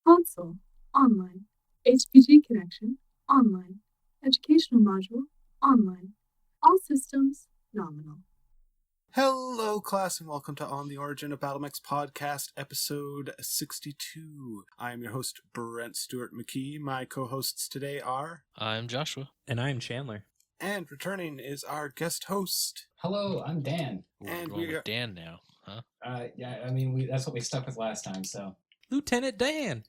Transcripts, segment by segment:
Console, online. HPG connection, online. Educational module, online. All systems, nominal. Hello, class, and welcome to On the Origin of Battlemechs Podcast, episode 62. I am your host, Brent Stewart McKee. My co-hosts today are... I'm Joshua. And I'm Chandler. And returning is our guest host. Hello, I'm Dan. We're going with Dan now, huh? That's what we stuck with last time, so. Lieutenant Dan!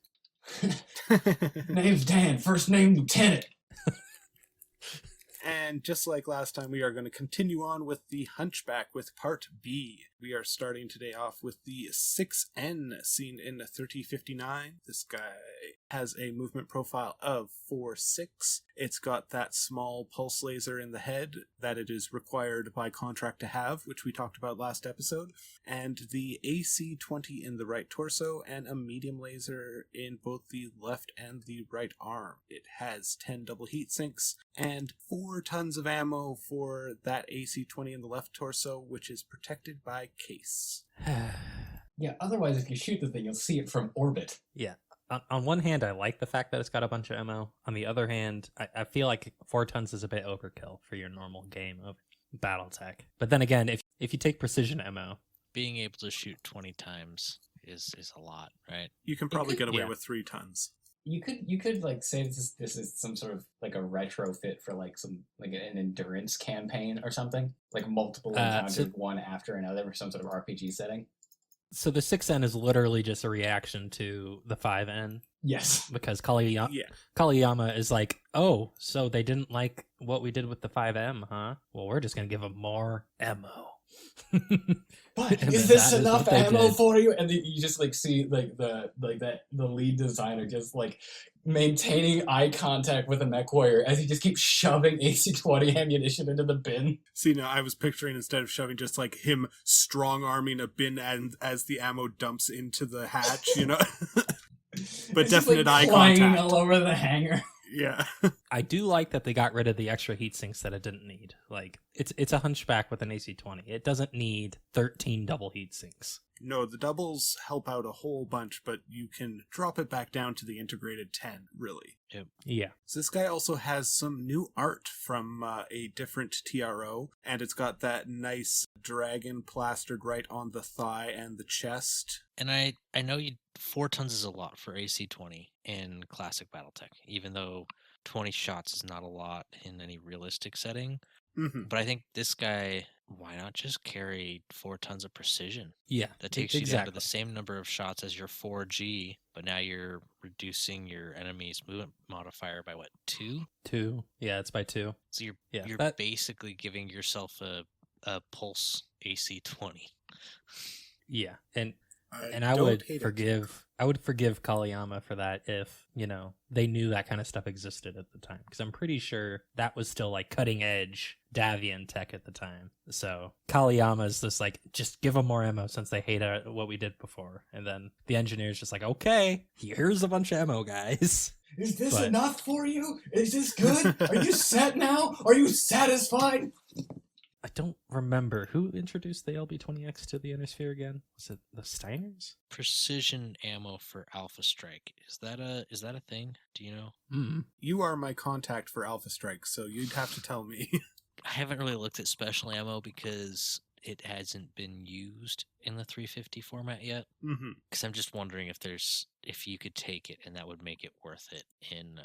Name's Dan, first name Lieutenant. And just like last time, we are going to continue on with the Hunchback with Part B. We are starting today off with the 6N seen in 3059. This guy has a movement profile of 4-6. It's got that small pulse laser in the head that it is required by contract to have, which we talked about last episode, and the AC-20 in the right torso, and a medium laser in both the left and the right arm. It has 10 double heat sinks and 4 tons of ammo for that AC-20 in the left torso, which is protected by case. Yeah, otherwise if you shoot the thing, you'll see it from orbit. Yeah. On one hand, I like the fact that it's got a bunch of ammo. On the other hand, I feel like 4 tons is a bit overkill for your normal game of Battletech. But then again, if you take precision ammo... Being able to shoot 20 times is a lot, right? You can probably get away with 3 tons. You could like say this is some sort of like a retrofit for like some like an endurance campaign or something, like multiple encounters one after another for some sort of RPG setting. So the 6N is literally just a reaction to the 5N. Yes, because Kaliyama is like, oh, so they didn't like what we did with the 5M, huh? Well, we're just gonna give them more ammo. But is this enough ammo for you? And then you just like see the lead designer just like maintaining eye contact with a mech warrior as he just keeps shoving AC-20 ammunition into the bin. See, now I was picturing instead of shoving, just like him strong-arming a bin and as the ammo dumps into the hatch, you know? But it's definite just, like, eye contact all over the hangar. Yeah. I do like that they got rid of the extra heat sinks that it didn't need. Like, it's a Hunchback with an AC-20. It doesn't need 13 double heat sinks. No, the doubles help out a whole bunch, but you can drop it back down to the integrated 10, really. Yep. Yeah. So this guy also has some new art from a different TRO, and it's got that nice dragon plastered right on the thigh and the chest. And I know 4 tons is a lot for AC-20 in classic Battletech, even though 20 shots is not a lot in any realistic setting. Mm-hmm. But I think this guy, why not just carry 4 tons of precision? Yeah, that takes you down to the same number of shots as your 4G, but now you're reducing your enemy's movement modifier by what, 2? 2. Yeah, it's by 2. So you're basically giving yourself a pulse AC-20. Yeah, and I would forgive Kaliyama for that if, you know, they knew that kind of stuff existed at the time. Because I'm pretty sure that was still like cutting edge Davian tech at the time. So Kaliyama's just like, just give them more ammo since they hate what we did before. And then the engineer's just like, okay, here's a bunch of ammo, guys. Is this enough for you? Is this good? Are you set now? Are you satisfied? I don't remember who introduced the LB-20X to the Inner Sphere again. Was it the Steiners? Precision ammo for Alpha Strike. Is that a thing? Do you know? Mm-hmm. You are my contact for Alpha Strike, so you'd have to tell me. I haven't really looked at special ammo because it hasn't been used in the 350 format yet. Mm-hmm. Because I'm just wondering if you could take it and that would make it worth it in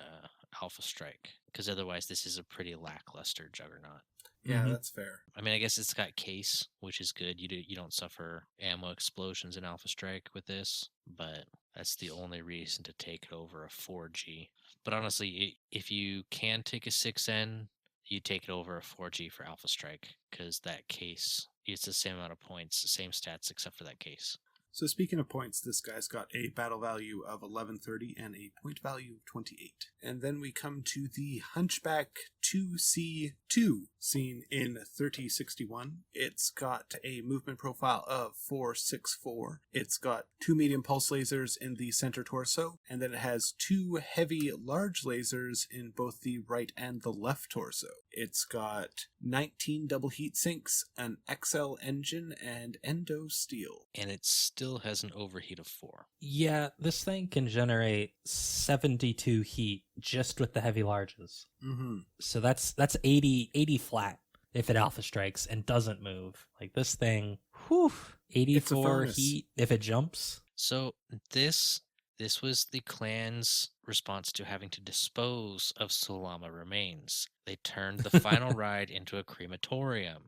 Alpha Strike. Because otherwise, this is a pretty lackluster Juggernaut. Yeah, that's fair. I mean, I guess it's got case, which is good. You don't suffer ammo explosions in Alpha Strike with this, but that's the only reason to take it over a 4G. But honestly, if you can take a 6N, you take it over a 4G for Alpha Strike, because that case, it's the same amount of points, the same stats, except for that case. So speaking of points, this guy's got a battle value of 1130 and a point value of 28. And then we come to the Hunchback 2C2, seen in 3061. It's got a movement profile of 464. It's got 2 medium pulse lasers in the center torso, and then it has 2 heavy large lasers in both the right and the left torso. It's got 19 double heat sinks, an XL engine, and endo steel. And it's still still has an overheat of 4. Yeah, this thing can generate 72 heat just with the heavy larges. Mm-hmm. So that's 80 flat if it alpha strikes and doesn't move. Like this thing, 84 heat if it jumps. So this was the clan's response to having to dispose of Sulama remains. They turned the final ride into a crematorium.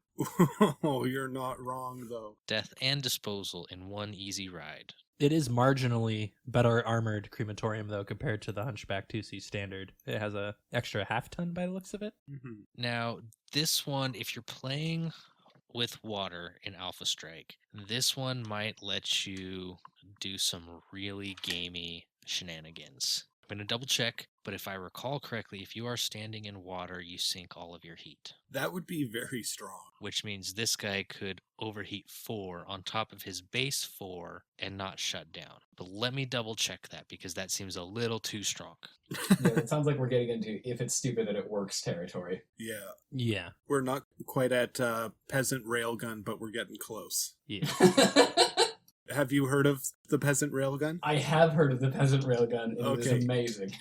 Oh, you're not wrong, though. Death and disposal in one easy ride. It is marginally better armored crematorium, though, compared to the Hunchback 2C standard. It has a extra half ton by the looks of it. Mm-hmm. Now, this one, if you're playing with water in Alpha Strike, this one might let you do some really gamey shenanigans. I'm going to double check, but if I recall correctly, if you are standing in water, you sink all of your heat. That would be very strong. Which means this guy could overheat 4 on top of his base 4 and not shut down. But let me double check that because that seems a little too strong. Yeah, it sounds like we're getting into if it's stupid that it works territory. Yeah. Yeah. We're not quite at Peasant Rail Gun, but we're getting close. Yeah. Have you heard of the Peasant Rail Gun? I have heard of the Peasant Rail Gun, and it is amazing.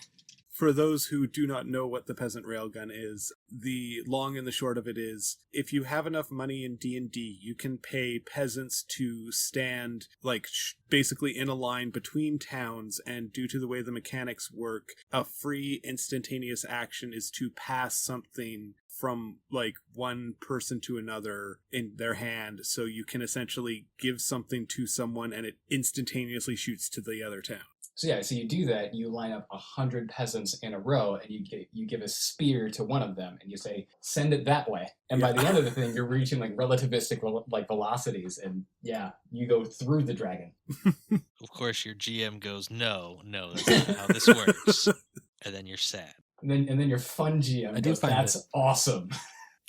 For those who do not know what the Peasant Rail Gun is, the long and the short of it is, if you have enough money in D&D, you can pay peasants to stand, like, basically in a line between towns, and due to the way the mechanics work, a free instantaneous action is to pass something from, like, one person to another in their hand, so you can essentially give something to someone and it instantaneously shoots to the other town. So you do that, you line up 100 peasants in a row, and you give a spear to one of them, and you say, send it that way. And by the end of the thing, you're reaching, like, relativistic, like, velocities, and you go through the dragon. Of course, your GM goes, no, that's not how this works. And then you're sad. And then your fun GM goes, that's awesome.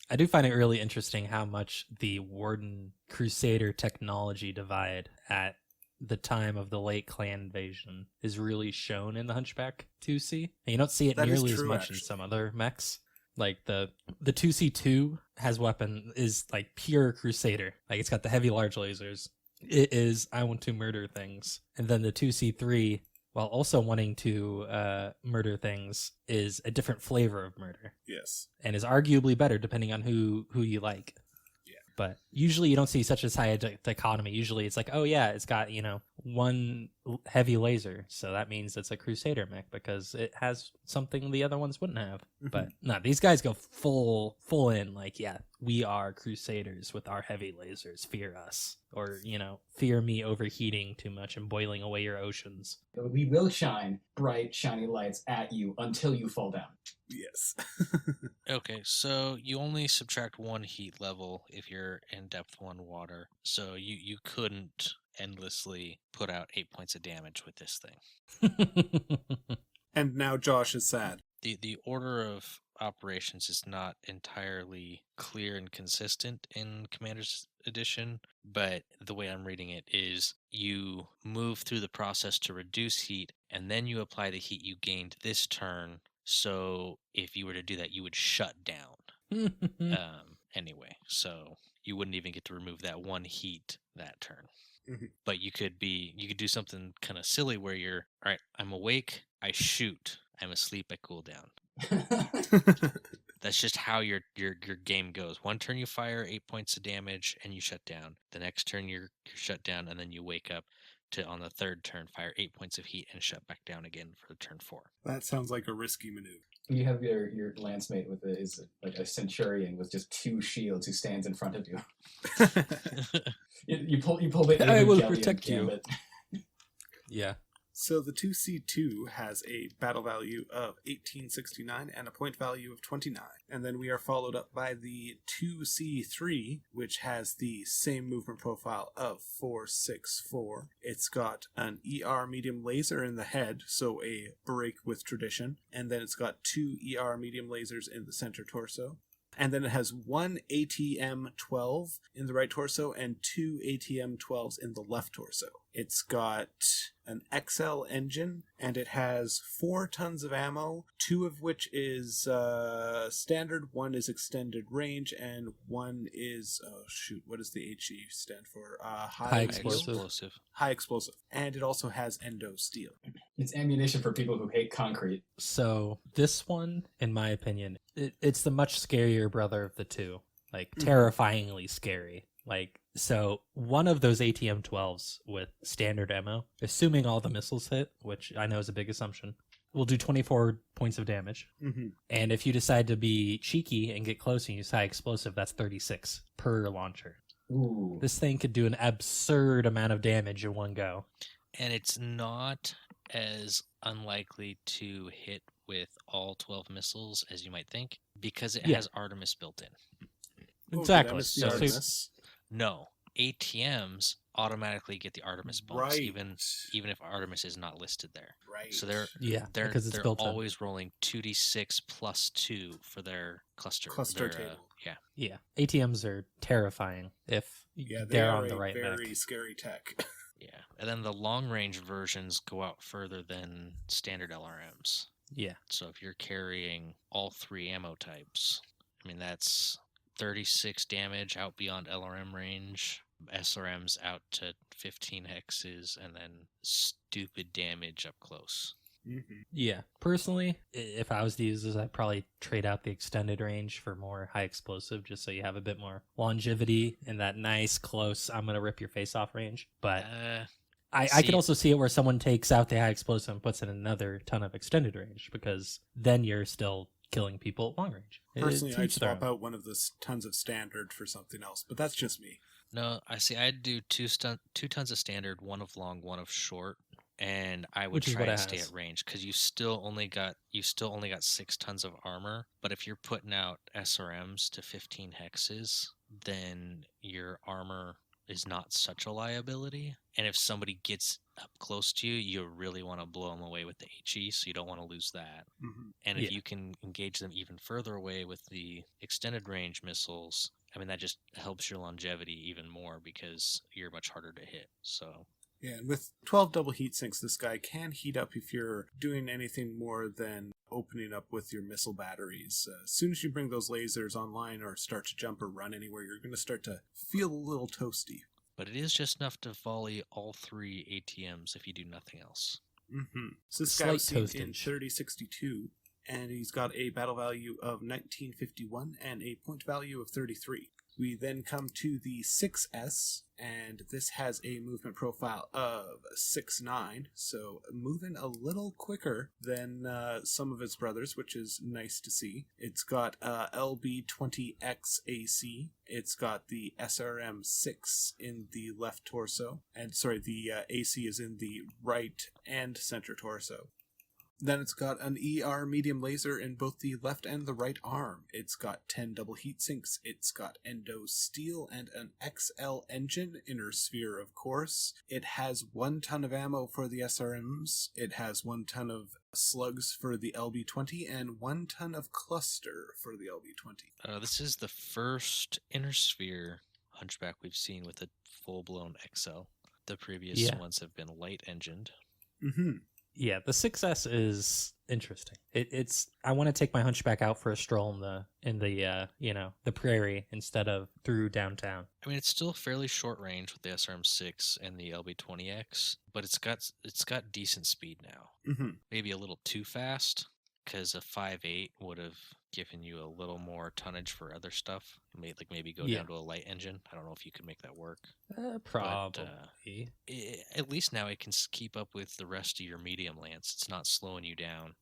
I do find it really interesting how much the Warden Crusader technology divide at the time of the late clan invasion is really shown in the Hunchback 2C. And you don't see it nearly as much in some other mechs. Like the 2C2 has weapon is like pure Crusader. Like it's got the heavy large lasers. It is I want to murder things. And then the 2C3, while also wanting to murder things, is a different flavor of murder. Yes. And is arguably better depending on who you like. But usually you don't see such as high a dichotomy. Usually it's like, oh yeah, it's got, one heavy laser. So that means it's a Crusader mech because it has something the other ones wouldn't have. Mm-hmm. But no, these guys go full in. Like, yeah, we are Crusaders with our heavy lasers. Fear us. Or, fear me overheating too much and boiling away your oceans. We will shine bright, shiny lights at you until you fall down. Yes. Okay, so you only subtract 1 heat level if you're in depth 1 water. So you couldn't endlessly put out 8 points of damage with this thing. And now Josh is sad. The order of operations is not entirely clear and consistent in Commander's Edition, but the way I'm reading it is you move through the process to reduce heat, and then you apply the heat you gained this turn. So if you were to do that, you would shut down. Anyway, so you wouldn't even get to remove that 1 heat that turn. Mm-hmm. But you could do something kind of silly where you're, all right, I'm awake, I shoot. I'm asleep, I cool down. That's just how your game goes. 1 turn you fire 8 points of damage and you shut down. The next turn you're shut down and then you wake up to, on the 3rd turn, fire 8 points of heat and shut back down again for turn 4. That sounds like a risky maneuver. You have your lance mate is like a centurion with just 2 shields who stands in front of you. you pull the I will protect you. Yeah. So the 2C2 has a battle value of 1869 and a point value of 29. And then we are followed up by the 2C3, which has the same movement profile of 464. It's got an ER medium laser in the head, so a break with tradition. And then it's got 2 ER medium lasers in the center torso. And then it has one ATM-12 in the right torso and two ATM-12s in the left torso. It's got an XL engine, and it has 4 tons of ammo, 2 of which is standard, 1 is extended range, and 1 is, what does the HE stand for? High explosive. High explosive. And it also has endo steel. It's ammunition for people who hate concrete. So this one, in my opinion, it's the much scarier brother of the two. Like, terrifyingly scary. Like, so one of those ATM-12s with standard ammo, assuming all the missiles hit, which I know is a big assumption, will do 24 points of damage. And if you decide to be cheeky and get close and use high explosive, that's 36 per launcher. Ooh. This thing could do an absurd amount of damage in one go. And it's not as unlikely to hit with all 12 missiles as you might think, because it has Artemis built in. Exactly. No, ATMs automatically get the Artemis bonus, even if Artemis is not listed there. Right. So they're always rolling 2d6 plus 2 for their cluster table. Yeah. ATMs are terrifying if they're on the right very mech. Scary tech. Yeah, and then the long range versions go out further than standard LRMs. Yeah. So if you're carrying all 3 ammo types, I mean that's 36 damage out beyond LRM range, SRMs out to 15 hexes, and then stupid damage up close. Yeah. Personally, if I was to use this, I'd probably trade out the extended range for more high explosive, just so you have a bit more longevity and that nice close, I'm going to rip your face off range. But I could also see it where someone takes out the high explosive and puts in another ton of extended range, because then you're still killing people at long range. Personally, I'd swap out one of the tons of standard for something else, but that's just me. No, I'd do 2 tons of standard, 1 of long, 1 of short, and I would try to stay at range, because you still only got 6 tons of armor. But if you're putting out SRMs to 15 hexes, then your armor is not such a liability. And if somebody gets up close to you, you really want to blow them away with the HE, so you don't want to lose that. And if you can engage them even further away with the extended range missiles, I mean, that just helps your longevity even more, because you're much harder to hit. So yeah, and with 12 double heat sinks, this guy can heat up if you're doing anything more than opening up with your missile batteries. As soon as you bring those lasers online or start to jump or run anywhere, you're going to start to feel a little toasty. But it is just enough to volley all 3 ATMs if you do nothing else. So this guy was seen in 3062, and he's got a battle value of 1951 and a point value of 33. We then come to the 6S, and this has a movement profile of 6'9", so moving a little quicker than some of its brothers, which is nice to see. It's got LB-20X AC. It's got the SRM-6 in the left torso, and the AC is in the right and center torso. Then it's got an ER medium laser in both the left and the right arm. It's got 10 double heat sinks. It's got endo steel and an XL engine, inner sphere of course. It has 1 ton of ammo for the SRMs. It has 1 ton of slugs for the LB-20 and 1 ton of cluster for the LB-20. This is the first inner sphere Hunchback we've seen with a full-blown XL. The previous ones have been light engined. Yeah, the 6S is interesting. It's I want to take my Hunchback out for a stroll in the prairie instead of through downtown. I mean, it's still fairly short range with the SRM-6 and the LB-20X, but it's got decent speed now. Maybe a little too fast, because a 5.8 would have given you a little more tonnage for other stuff. Maybe go down to a light engine. I don't know if you could make that work. Probably. But, at least now it can keep up with the rest of your medium lance. It's not slowing you down.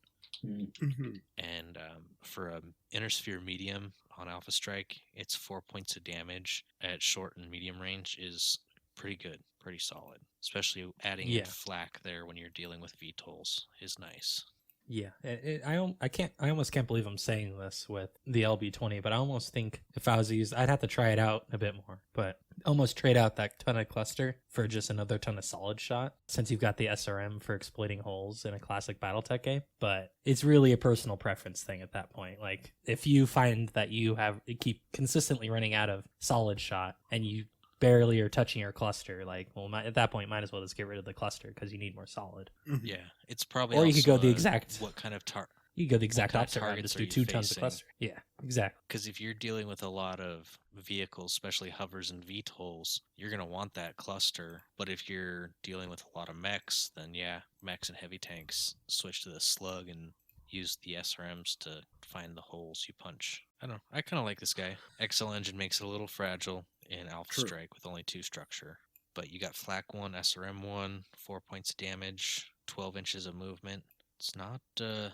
And for a inner sphere medium on Alpha Strike, it's 4 points of damage at short and medium range is pretty good, pretty solid. Especially adding in flak there when you're dealing with VTOLs is nice. Yeah, I almost can't believe I'm saying this with the LB20, but I almost think if I was to use, I'd have to try it out a bit more, but almost trade out that ton of cluster for just another ton of solid shot, since you've got the SRM for exploiting holes in a classic Battletech game. But it's really a personal preference thing at that point. Like, if you find that you keep consistently running out of solid shot and you barely are touching your cluster, like, well, at that point, might as well just get rid of the cluster because you need more solid. Yeah, it's probably. Or you also could go the exact. What kind of You could go the exact kind of opposite route, targets just are do you 2 tons of facing? cluster. Yeah, exactly. Because if you're dealing with a lot of vehicles, especially hovers and VTOLs, you're going to want that cluster. But if you're dealing with a lot of mechs, then yeah, mechs and heavy tanks switch to the slug and use the SRMs to find the holes you punch. I don't know. I kind of like this guy. XL Engine makes it a little fragile in Alpha True. Strike with only 2 structure. But you got Flak 1, SRM 1, 4 points of damage, 12 inches of movement. It's not a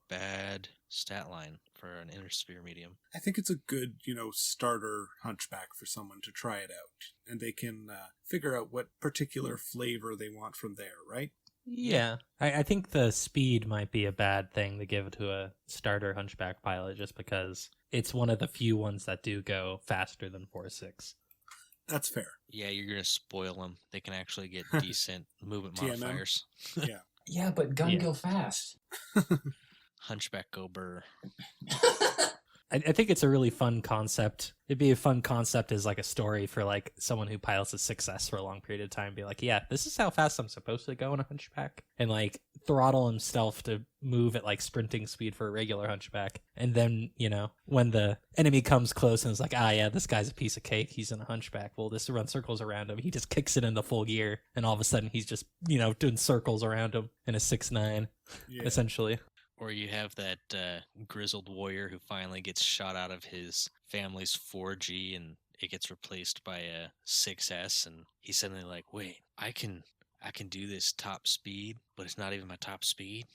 bad stat line for an inner sphere medium. I think it's a good, starter Hunchback for someone to try it out. And they can figure out what particular flavor they want from there, right? Yeah, I think the speed might be a bad thing to give to a starter Hunchback pilot, just because it's one of the few ones that do go faster than 4.6. That's fair. Yeah, you're going to spoil them. They can actually get decent movement TMM? modifiers. Yeah. Yeah, but gun go fast. Hunchback go burr. I think it's a really fun concept. It'd be a fun concept as like a story for like someone who pilots a 6S for a long period of time. Be like, yeah, this is how fast I'm supposed to go in a Hunchback, and like throttle himself to move at like sprinting speed for a regular Hunchback. And then, when the enemy comes close and is like, yeah, this guy's a piece of cake, he's in a Hunchback. Well, this run circles around him. He just kicks it into full gear, and all of a sudden he's just, doing circles around him in a 6.9, essentially. Or you have that grizzled warrior who finally gets shot out of his family's 4G and it gets replaced by a 6S, and he's suddenly like, wait, I can do this top speed, but it's not even my top speed.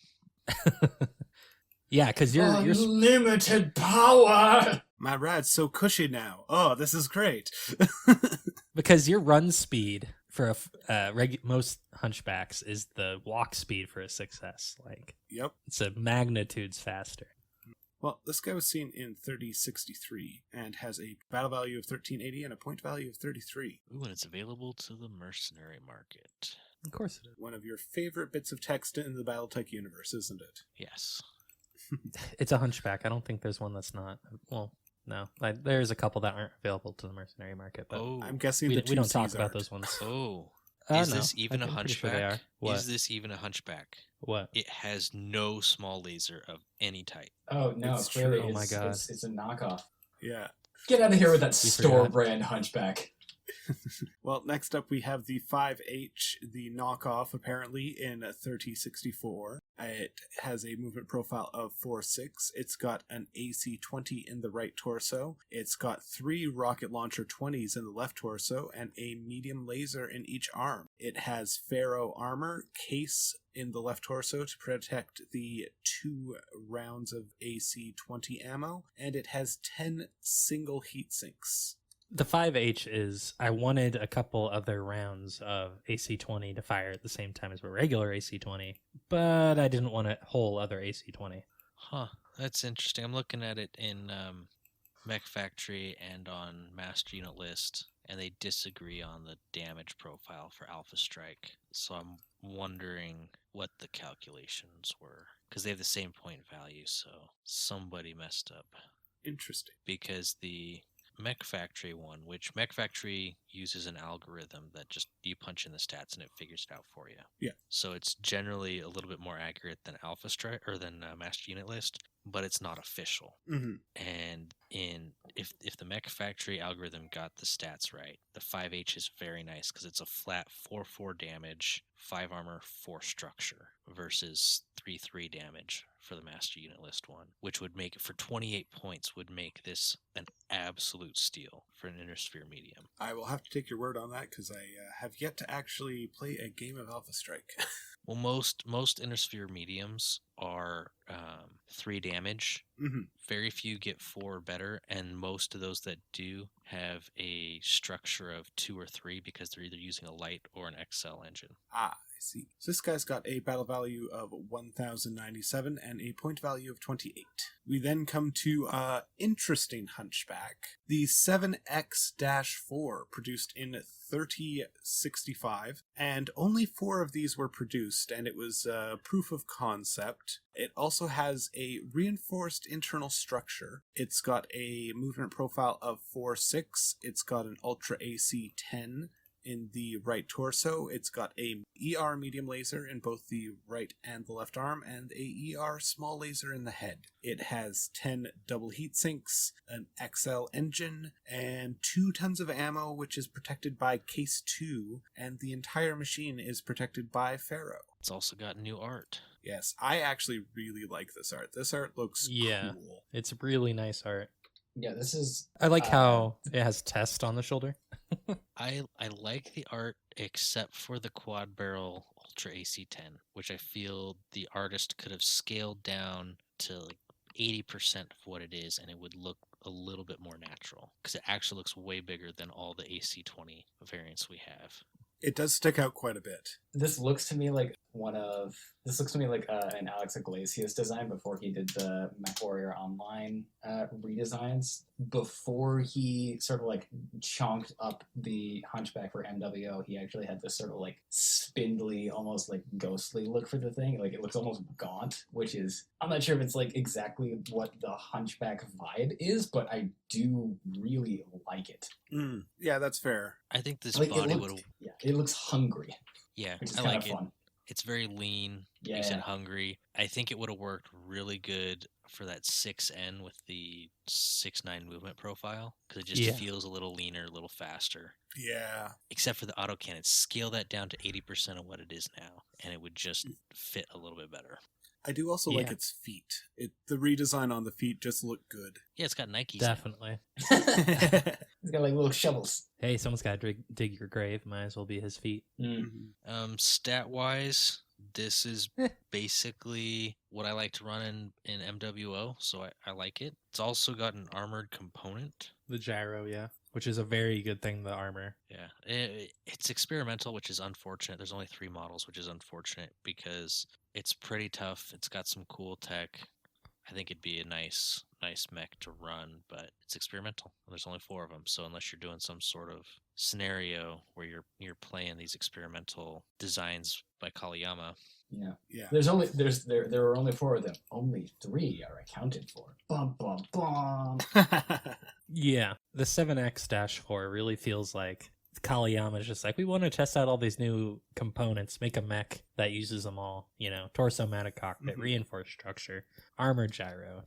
Yeah, because you're unlimited power. My ride's so cushy now. Oh, this is great. because your run speed for most Hunchbacks is the walk speed for a 6S. Like, Yep. it's a magnitudes faster. Well, this guy was seen in 3063 and has a battle value of 1380 and a point value of 33. Ooh, and it's available to the mercenary market. Of course it is. One of your favorite bits of text in the Battletech universe, isn't it? Yes. It's a Hunchback. I don't think there's one that's not. Well, no. There's a couple that aren't available to the mercenary market, but I'm guessing we don't 2Cs talk about aren't. those ones. Oh. No, Is this even a I'm pretty sure Hunchback? they are. What? Is this even a Hunchback? What? It has no small laser of any type. Oh no, It's clearly true. Oh my God. it's a knockoff. Yeah. Get out of here with that We store forgot. brand Hunchback. Well, next up we have the 5H, the knockoff apparently in 3064. It has a movement profile of 4.6. It's got an AC-20 in the right torso. It's got 3 rocket launcher 20s in the left torso and a medium laser in each arm. It has ferro armor, case in the left torso to protect the 2 rounds of AC-20 ammo, and it has 10 single heat sinks. The 5H is, I wanted a couple other rounds of AC-20 to fire at the same time as a regular AC-20, but I didn't want a whole other AC-20. Huh. That's interesting. I'm looking at it in Mech Factory and on Master Unit List, and they disagree on the damage profile for Alpha Strike. So I'm wondering what the calculations were, because they have the same point value, so somebody messed up. Interesting. Because the Mech Factory one, which Mech Factory uses an algorithm that just you punch in the stats and it figures it out for you. Yeah. So it's generally a little bit more accurate than Alpha Strike or than Master Unit List, but it's not official. Mm-hmm. And if the Mech Factory algorithm got the stats right, the 5H is very nice because it's a flat 4/4 damage, 5 armor, 4 structure versus 3/3 damage for the Master Unit List one, which would make it for 28 points would make this an absolute steal for an Inner Sphere medium. I will have to take your word on that because I have yet to actually play a game of Alpha Strike. Well, most Inner Sphere mediums are 3 damage. Mm-hmm. Very few get 4 or better, and most of those that do have a structure of 2 or 3 because they're either using a light or an XL engine. I see. So this guy's got a battle value of 1,097 and a point value of 28. We then come to interesting Hunchback. The 7X-4 produced in 3065, and only 4 of these were produced, and it was proof of concept. It also has a reinforced internal structure. It's got a movement profile of 4/6. It's got an Ultra AC 10 in the right torso. It's got a ER medium laser in both the right and the left arm, and a ER small laser in the head. It has 10 double heat sinks, an XL engine, and 2 tons of ammo, which is protected by Case 2, and the entire machine is protected by Pharaoh. It's also got new art. Yes, I actually really like this art. This art looks cool. It's really nice art. Yeah, this is... I like how it has test on the shoulder. I like the art except for the quad barrel Ultra AC-10, which I feel the artist could have scaled down to like 80% of what it is, and it would look a little bit more natural, because it actually looks way bigger than all the AC-20 variants we have. It does stick out quite a bit. This looks to me like an Alex Iglesias design before he did the MechWarrior Online redesigns. Before he sort of like chonked up the Hunchback for MWO, he actually had this sort of like spindly, almost like ghostly look for the thing. Like it looks almost gaunt, which is, I'm not sure if it's like exactly what the Hunchback vibe is, but I do really like it. Yeah, that's fair. I think this like body would... Yeah, it looks hungry. Yeah, which is I kind like of it. fun. It's very lean. Yeah. You said hungry. I think it would have worked really good for that 6N with the 6.9 movement profile, because it just feels a little leaner, a little faster. Yeah. Except for the autocannon. Scale that down to 80% of what it is now, and it would just fit a little bit better. I do also like its feet. The redesign on the feet just look good. Yeah, it's got Nikes. Definitely. He's got like little shovels. Hey, someone's got to dig your grave. Might as well be his feet. Stat-wise, this is basically what I like to run in MWO, so I like it. It's also got an armored component. The gyro, which is a very good thing, the armor. Yeah, it's experimental, which is unfortunate. There's only 3 models, which is unfortunate because it's pretty tough. It's got some cool tech. I think it'd be a nice mech to run, but it's experimental. There's only 4 of them, so unless you're doing some sort of scenario where you're playing these experimental designs by Kaliyama. Yeah. There are only 4 of them. Only 3 are accounted for. Bum bum bum. Yeah, the 7X-4 really feels like Kaliyama's just like, we want to test out all these new components, make a mech that uses them all. Torso mounted cockpit, reinforced structure, armored gyro,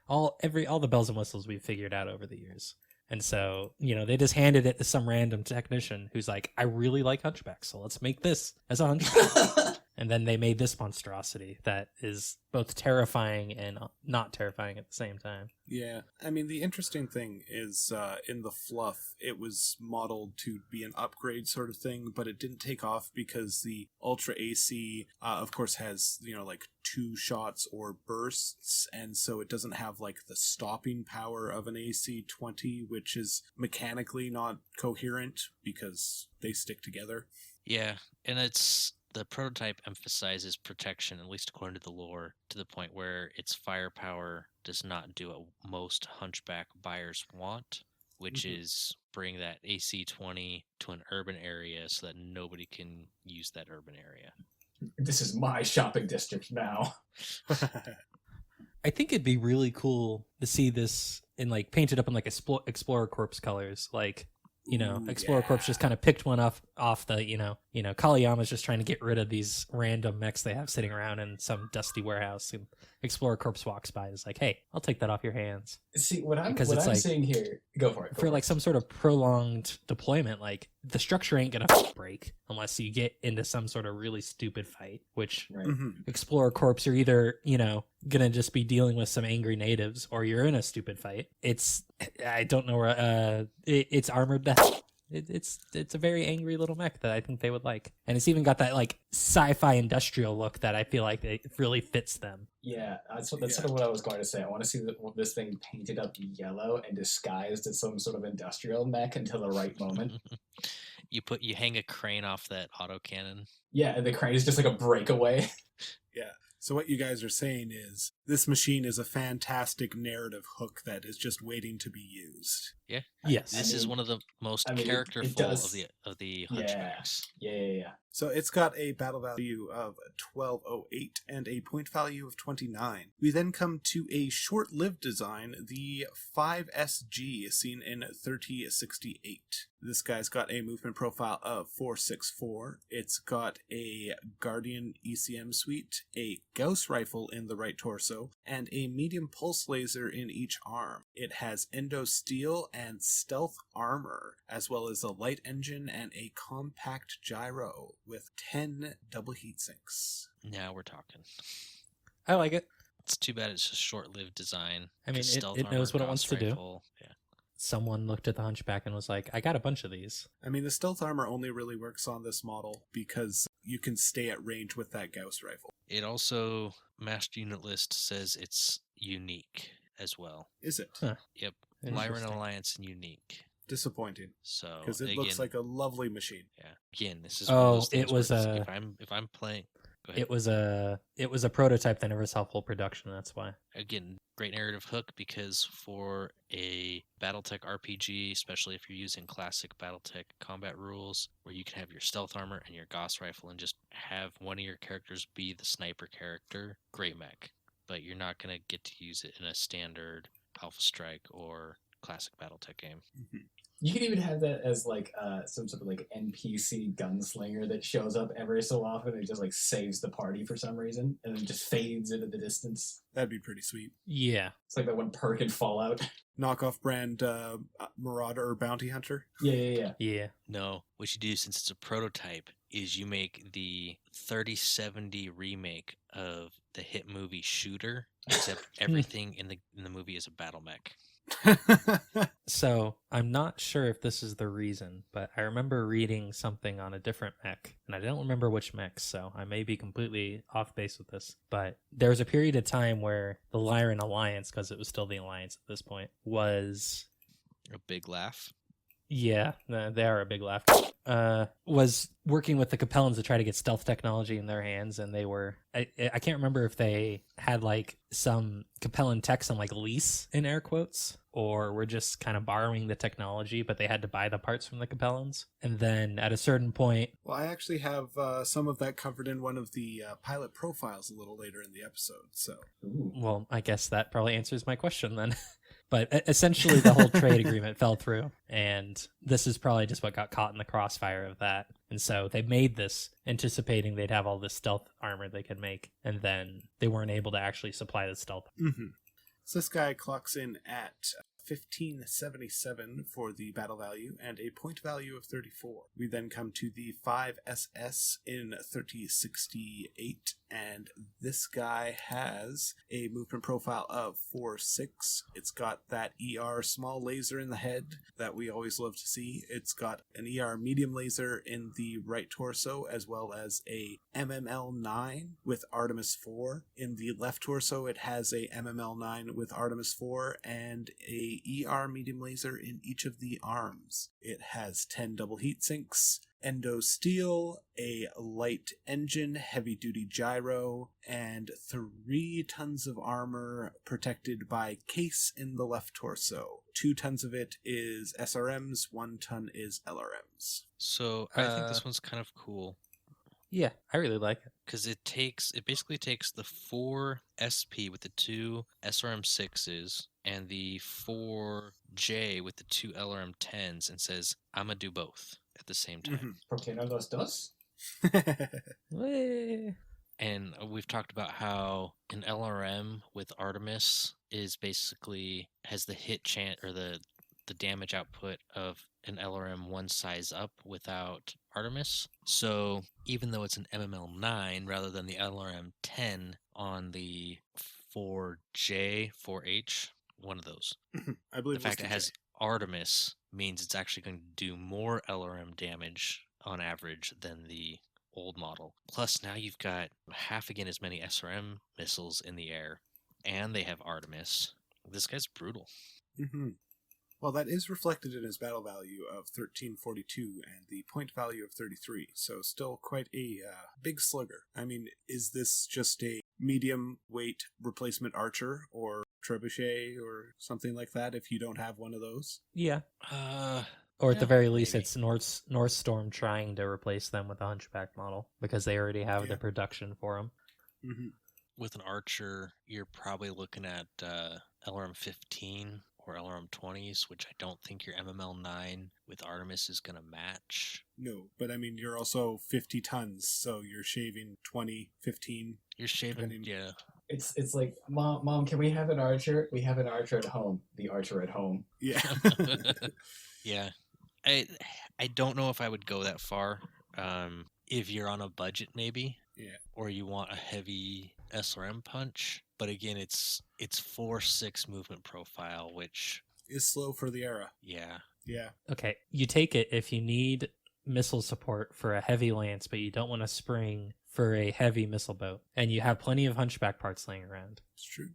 all the bells and whistles we've figured out over the years. And so, they just handed it to some random technician who's like, I really like Hunchback, so let's make this as a Hunchback. And then they made this monstrosity that is both terrifying and not terrifying at the same time. Yeah. I mean, the interesting thing is in the fluff, it was modeled to be an upgrade sort of thing, but it didn't take off because the Ultra AC, of course, has, like 2 shots or bursts, and so it doesn't have like the stopping power of an AC-20, which is mechanically not coherent because they stick together. Yeah, and the prototype emphasizes protection, at least according to the lore, to the point where its firepower does not do what most Hunchback buyers want, which is bring that AC-20 to an urban area so that nobody can use that urban area. This is my shopping district now. I think it'd be really cool to see this in like painted up in like Explorer Corps colors, like Explorer Corps just kind of picked one off the, Kaliyama's just trying to get rid of these random mechs they have sitting around in some dusty warehouse, and Explorer Corps walks by and is like, hey, I'll take that off your hands. See, what I'm saying here, go for it. For some sort of prolonged deployment, like, the structure ain't gonna break unless you get into some sort of really stupid fight, which Explorer Corps are either, gonna just be dealing with some angry natives, or you're in a stupid fight. I don't know where, it's armored death. it's a very angry little mech that I think they would like, and it's even got that like sci-fi industrial look that I feel like it really fits them. Yeah, that's sort of what I was going to say. I want to see this thing painted up yellow and disguised as some sort of industrial mech until the right moment. You hang a crane off that autocannon. Yeah, and the crane is just like a breakaway. Yeah. So what you guys are saying is this machine is a fantastic narrative hook that is just waiting to be used. Yeah. Yes. This is one of the most characterful of the Hunchbacks. Yeah. So it's got a battle value of 1208 and a point value of 29. We then come to a short-lived design, the 5SG, seen in 3068. This guy's got a movement profile of 464. It's got a Guardian ECM suite, a Gauss rifle in the right torso, and a medium pulse laser in each arm. It has endo steel and stealth armor, as well as a light engine and a compact gyro with 10 double heat sinks. Now we're talking. I like it. It's too bad it's a short-lived design. I mean, it knows what it wants to do. Yeah. Someone looked at the Hunchback and was like, I got a bunch of these. I mean, the stealth armor only really works on this model because you can stay at range with that Gauss rifle. It also, Master Unit List says it's unique as well. Is it? Huh. Yep. Lyran Alliance and unique. Disappointing. So because it looks like a lovely machine. Yeah. Again, this is one of those things it was if I'm playing. It was a prototype that never saw full production. That's why. Again, great narrative hook because for a BattleTech RPG, especially if you're using classic BattleTech combat rules, where you can have your stealth armor and your Gauss rifle and just have one of your characters be the sniper character, great mech. But you're not going to get to use it in a standard Alpha Strike or classic BattleTech game. Mm-hmm. You could even have that as like some sort of like NPC gunslinger that shows up every so often and just like saves the party for some reason and then just fades into the distance. That'd be pretty sweet. Yeah. It's like that one perk in Fallout. Knockoff brand Marauder or Bounty Hunter. Yeah. No, what you do since it's a prototype is you make the 3070 remake of the hit movie Shooter, except everything in the movie is a battle mech. So I'm not sure if this is the reason, but I remember reading something on a different mech, and I don't remember which mech, so I may be completely off base with this. But there was a period of time where the Lyran Alliance, because it was still the Alliance at this point, was a big laugh. Yeah, they are a big laugh. Was working with the Capellans to try to get stealth technology in their hands, and they were... I can't remember if they had like some Capellan techs on like lease, in air quotes, or were just kind of borrowing the technology, but they had to buy the parts from the Capellans. And then at a certain point... Well, I actually have some of that covered in one of the pilot profiles a little later in the episode, so... Ooh. Well, I guess that probably answers my question then. But essentially, the whole trade agreement fell through, and this is probably just what got caught in the crossfire of that. And so they made this anticipating they'd have all this stealth armor they could make, and then they weren't able to actually supply the stealth. Mm-hmm. So this guy clocks in at 1577 for the battle value and a point value of 34. We then come to the 5SS in 3068, and this guy has a movement profile of 4.6. It's got that ER small laser in the head that we always love to see. It's got an ER medium laser in the right torso, as well as a MML9 with Artemis 4. In the left torso, it has a MML9 with Artemis 4 and a ER medium laser in each of the arms. It has 10 double heat sinks, endo steel, a light engine, heavy duty gyro, and 3 tons of armor protected by case in the left torso. 2 tons of it is SRMs, 1 ton is LRMs. So I think this one's kind of cool. Yeah, I really like it. Because it basically takes the 4 SP with the 2 SRM6s and the 4J with the 2 LRM10s and says, I'm going to do both at the same time. ¿Por qué no los dos? And we've talked about how an LRM with Artemis is basically has the hit chance or the damage output of an LRM one size up without Artemis. So even though it's an MML9 rather than the LRM10 on the 4J, 4H, one of those. I believe the fact it has Artemis means it's actually going to do more LRM damage on average than the old model. Plus, now you've got half again as many SRM missiles in the air, and they have Artemis. This guy's brutal. Mm-hmm. Well, that is reflected in his battle value of 1342 and the point value of 33, so still quite a big slugger. I mean, is this just a medium weight replacement archer or trebuchet or something like that if you don't have one of those? Yeah. Or at the very least, maybe. it's North Storm trying to replace them with a Hunchback model because they already have the production for them. Mm-hmm. With an archer, you're probably looking at LRM 15 or LRM 20s, which I don't think your MML 9 with Artemis is going to match. No, but I mean, you're also 50 tons, so you're shaving 20, 15. You're shaving, yeah. It's like, Mom, can we have an archer? We have an archer at home. The archer at home. Yeah. Yeah. I don't know if I would go that far. If you're on a budget, maybe. Yeah. Or you want a heavy SRM punch. But again, it's 4-6 movement profile, which is slow for the era. Yeah. Yeah. Okay, you take it if you need missile support for a heavy lance, but you don't want to spring for a heavy missile boat, and you have plenty of Hunchback parts laying around. It's true.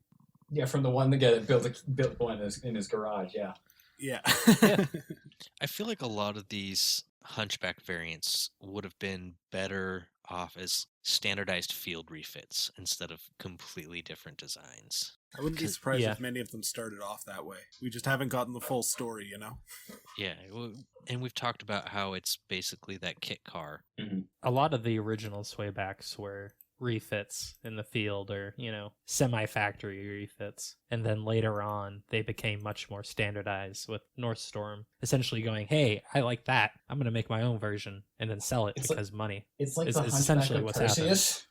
Yeah, from the one that guy that built one in his garage. Yeah. Yeah. I feel like a lot of these Hunchback variants would have been better off as standardized field refits instead of completely different designs. I wouldn't be surprised if many of them started off that way. We just haven't gotten the full story, you know? Yeah, and we've talked about how it's basically that kit car. Mm-hmm. A lot of the original Swaybacks were refits in the field or, semi-factory refits. And then later on, they became much more standardized with North Storm essentially going, hey, I like that. I'm going to make my own version and then sell it because money. It's like is the Hunchback essentially of what's Perseus.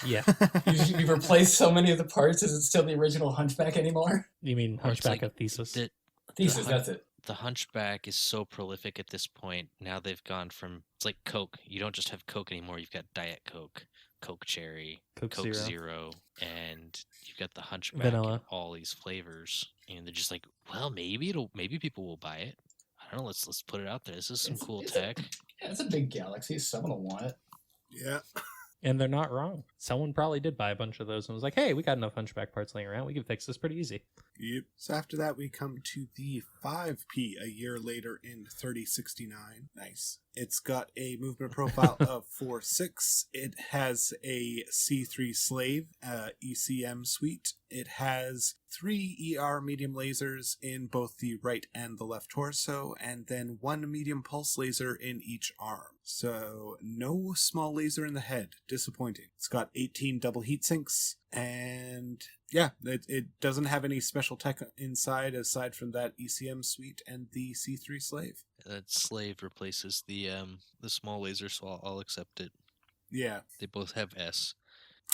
Yeah. You've replaced so many of the parts. Is it still the original Hunchback anymore? You mean Hunchback of Theseus? Theseus, that's it. The Hunchback is so prolific at this point. Now they've gone from, it's like Coke. You don't just have Coke anymore. You've got Diet Coke, Coke Cherry, Coke Zero, and you've got the Hunchback Vanilla. in all these flavors. And they're just like, well, maybe people will buy it. I don't know. Let's put it out there. This is some cool tech. It's a big galaxy. Someone will want it. Yeah. And they're not wrong. Someone probably did buy a bunch of those and was like, hey, we got enough Hunchback parts laying around. We can fix this pretty easy. Yep. So after that, we come to the 5P a year later in 3069. Nice. It's got a movement profile of 4-6. It has a C3 slave, ECM suite. It has 3 ER medium lasers in both the right and the left torso, and then 1 medium pulse laser in each arm. So no small laser in the head. Disappointing. It's got 18 double heat sinks, and yeah, it doesn't have any special tech inside aside from that ECM suite and the C3 slave. That slave replaces the small laser, so I'll accept it. Yeah. They both have S.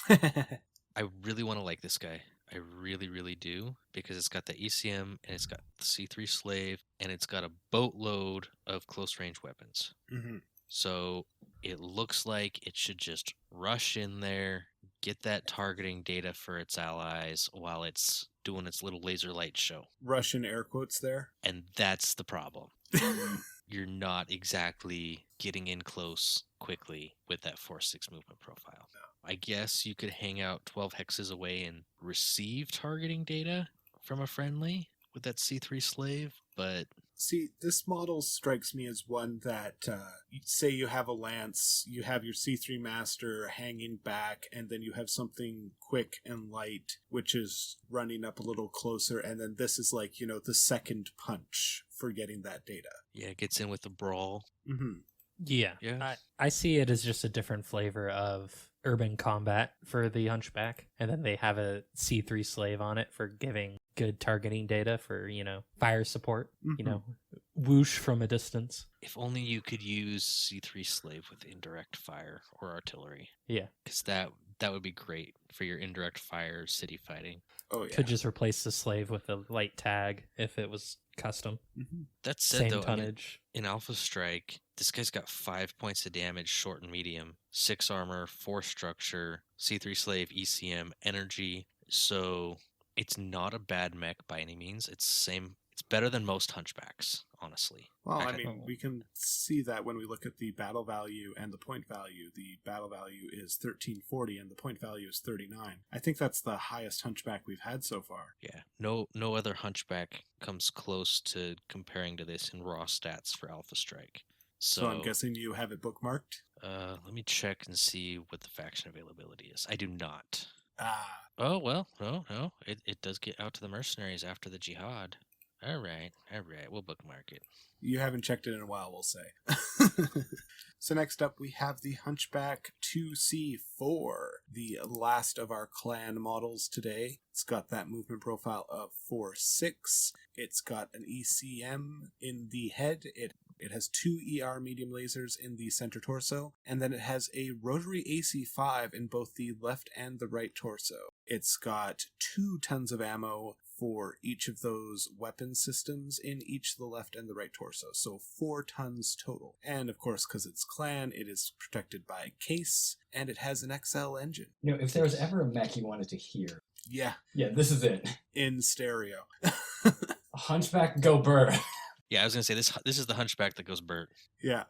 I really want to like this guy. I really, really do, because it's got the ECM, and it's got the C3 slave, and it's got a boatload of close-range weapons. Mm-hmm. So it looks like it should just rush in there, get that targeting data for its allies while it's doing its little laser light show. Russian air quotes there. And that's the problem. You're not exactly getting in close quickly with that 4-6 movement profile. No. I guess you could hang out 12 hexes away and receive targeting data from a friendly with that C3 slave, but... See, this model strikes me as one that, say you have a lance, you have your C3 master hanging back, and then you have something quick and light, which is running up a little closer, and then this is like, the second punch for getting that data. Yeah, it gets in with the brawl. Mm-hmm. Yeah. I see it as just a different flavor of urban combat for the Hunchback, and then they have a C3 slave on it for giving good targeting data for, fire support, whoosh from a distance. If only you could use C3 slave with indirect fire or artillery. Yeah. Because that would be great for your indirect fire city fighting. Oh, yeah. Could just replace the slave with a light tag if it was custom. Mm-hmm. That said, Same though, tonnage. In Alpha Strike, this guy's got 5 points of damage, short and medium, 6 armor, 4 structure, C3 slave, ECM, energy. So it's not a bad mech by any means. It's It's better than most Hunchbacks, honestly. Well, I mean, we can see that when we look at the battle value and the point value. The battle value is 1340 and the point value is 39. I think that's the highest Hunchback we've had so far. Yeah, no other Hunchback comes close to comparing to this in raw stats for Alpha Strike. So I'm guessing you have it bookmarked? Let me check and see what the faction availability is. I do not. Ah. Oh, well, no. It does get out to the mercenaries after the jihad. All right, we'll bookmark it. You haven't checked it in a while, we'll say. So next up, we have the Hunchback 2C4, the last of our clan models today. It's got that movement profile of 4-6. It's got an ECM in the head. It has 2 ER medium lasers in the center torso, and then it has a rotary AC-5 in both the left and the right torso. It's got 2 tons of ammo for each of those weapon systems in each the left and the right torso, so 4 tons total. And of course, because it's clan, it is protected by a case, and it has an XL engine. You know, if there was ever a mech you wanted to hear, yeah, this is it. In stereo. Hunchback, go Burr. Yeah, I was gonna say this is the Hunchback that goes Bert. Yeah.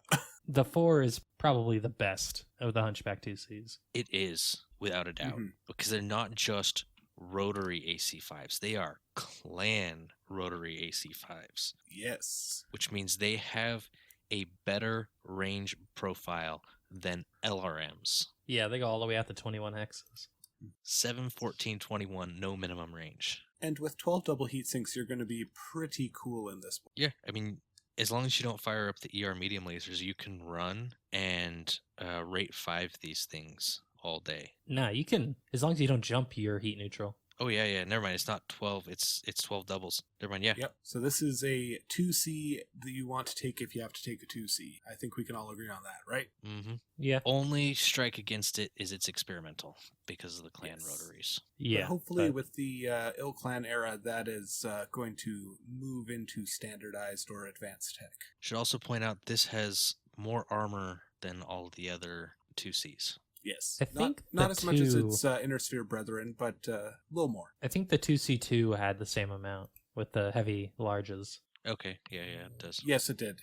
The 4 is probably the best of the Hunchback 2Cs. It is, without a doubt, because they're not just rotary AC5s. They are clan rotary AC5s. Yes. Which means they have a better range profile than LRMs. Yeah, they go all the way out to 21 hexes. 7, 14, 21, no minimum range. And with 12 double heat sinks, you're going to be pretty cool in this one. Yeah, I mean, as long as you don't fire up the ER medium lasers, you can run and rate 5 these things all day. Nah, you can, as long as you don't jump your heat neutral. Oh, yeah, never mind. It's not 12, it's 12 doubles. Never mind, yeah. Yep. So this is a 2C that you want to take if you have to take a 2C. I think we can all agree on that, right? Mm-hmm. Yeah. Only strike against it is it's experimental because of the clan rotaries. Yeah. But hopefully with the ill clan era, that is going to move into standardized or advanced tech. Should also point out this has more armor than all of the other 2Cs. Yes. I think not as much as its Inner Sphere brethren, but a little more. I think the 2C2 had the same amount with the heavy larges. Okay, yeah, it does. Yes, it did.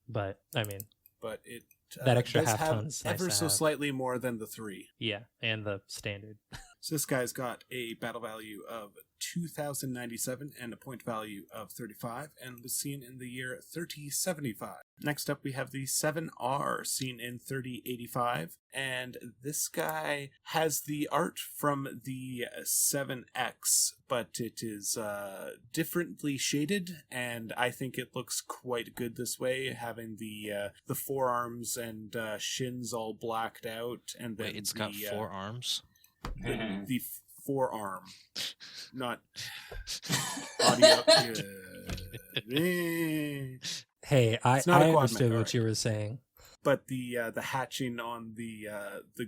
But, I mean... But it that extra does half have ton's ever nice so slightly more than the 3. Yeah, and the standard. So this guy's got a battle value of 2,097 and a point value of 35, and was seen in the year 3075. Next up, we have the 7R, seen in 3085, and this guy has the art from the 7X, but it is differently shaded, and I think it looks quite good this way, having the forearms and shins all blacked out, and then it's got 4 arms. The forearm, not audio. Hey, I understood what you were saying. But the hatching on the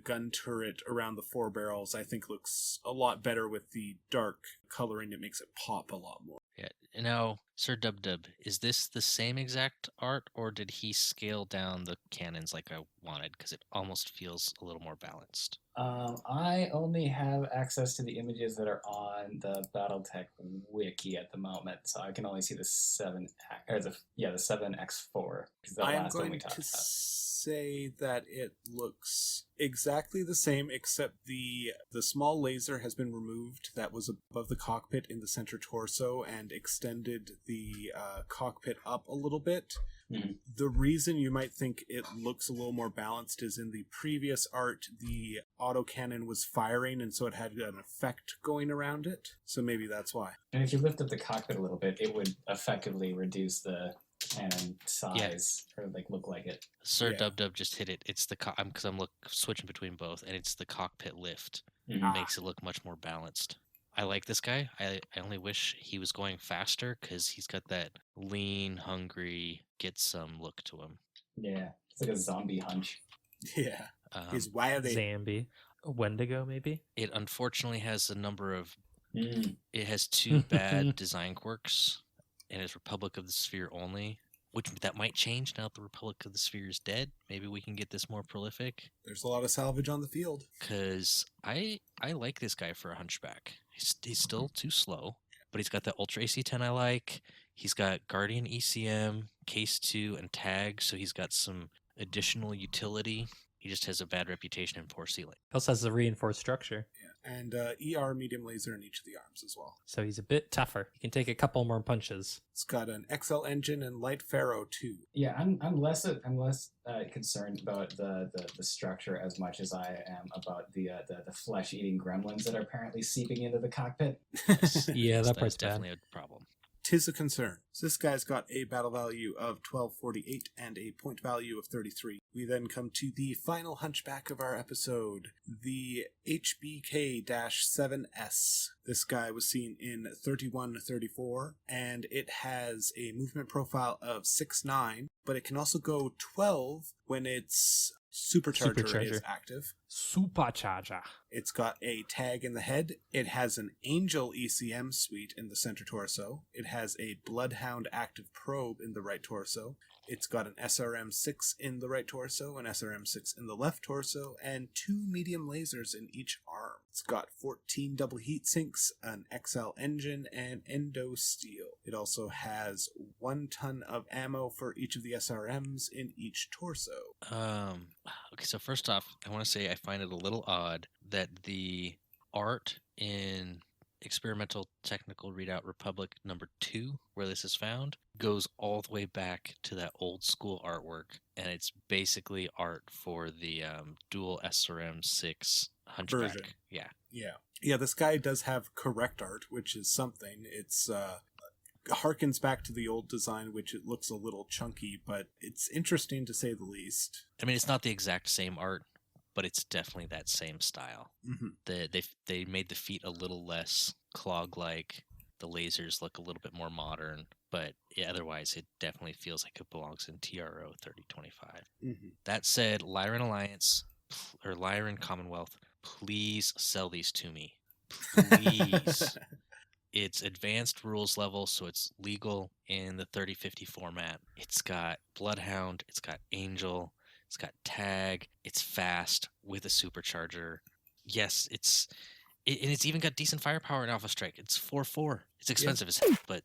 gun turret around the 4 barrels, I think, looks a lot better with the dark coloring. It makes it pop a lot more. Yeah. Now, SirDubDub, is this the same exact art, or did he scale down the cannons like I wanted? Because it almost feels a little more balanced. I only have access to the images that are on the BattleTech wiki at the moment, so I can only see the 7X or the 7X4. I am going to say that it looks exactly the same, except the small laser has been removed that was above the cockpit in the center torso and extended the cockpit up a little bit. Mm-hmm. The reason you might think it looks a little more balanced is in the previous art, the autocannon was firing, and so it had an effect going around it. So maybe that's why. And if you lift up the cockpit a little bit, it would effectively reduce the cannon size, or look like it. SirDubDub just hit it. It's the because I'm switching between both, and it's the cockpit lift. Mm-hmm. Makes it look much more balanced. I like this guy. I only wish he was going faster because he's got that lean, hungry, get some look to him. Yeah, it's like a zombie hunch. Yeah, he's wild. Zombie. A Wendigo, maybe? It unfortunately has a number of... It has 2 bad design quirks, and it's Republic of the Sphere only, which that might change now that the Republic of the Sphere is dead. Maybe we can get this more prolific. There's a lot of salvage on the field. Because I like this guy for a Hunchback. He's still too slow, but he's got that Ultra AC-10 I like. He's got Guardian ECM, Case 2, and Tag, so he's got some additional utility. He just has a bad reputation and poor ceiling. Also has a reinforced structure. Yeah. And ER medium laser in each of the arms as well. So he's a bit tougher. He can take a couple more punches. It's got an XL engine and light ferro too. Yeah, I'm less concerned about the structure as much as I am about the flesh eating gremlins that are apparently seeping into the cockpit. Yeah, that part's definitely bad. a problem. 'Tis a concern. So this guy's got a battle value of 1248 and a point value of 33. We then come to the final hunchback of our episode, the HBK-7S. This guy was seen in 3134, and it has a movement profile of 6'9", but it can also go 12 when its supercharger is active. Supercharger. It's got a tag in the head. It has an Angel ECM suite in the center torso. It has a Bloodhound active probe in the right torso. It's got an SRM-6 in the right torso, an SRM-6 in the left torso, and 2 medium lasers in each arm. It's got 14 double heat sinks, an XL engine, and endo steel. It also has 1 ton of ammo for each of the SRMs in each torso. Okay, so first off, I want to say I find it a little odd that the art in Experimental Technical Readout Republic number 2, where this is found, goes all the way back to that old school artwork, and it's basically art for the dual SRM-6 Hunchback. Version. Yeah. This guy does have correct art, which is something. It's harkens back to the old design, which it looks a little chunky, but it's interesting to say the least. I mean, it's not the exact same art, but it's definitely that same style. Mm-hmm. They made the feet a little less clog-like. The lasers look a little bit more modern, but otherwise it definitely feels like it belongs in TRO 3025. Mm-hmm. That said, Lyran Alliance or Lyran Commonwealth, please sell these to me. Please. It's advanced rules level, so it's legal in the 3050 format. It's got Bloodhound, it's got Angel, it's got Tag, it's fast with a supercharger. Yes, and it's even got decent firepower in Alpha Strike. It's 4.4. It's expensive as heck, but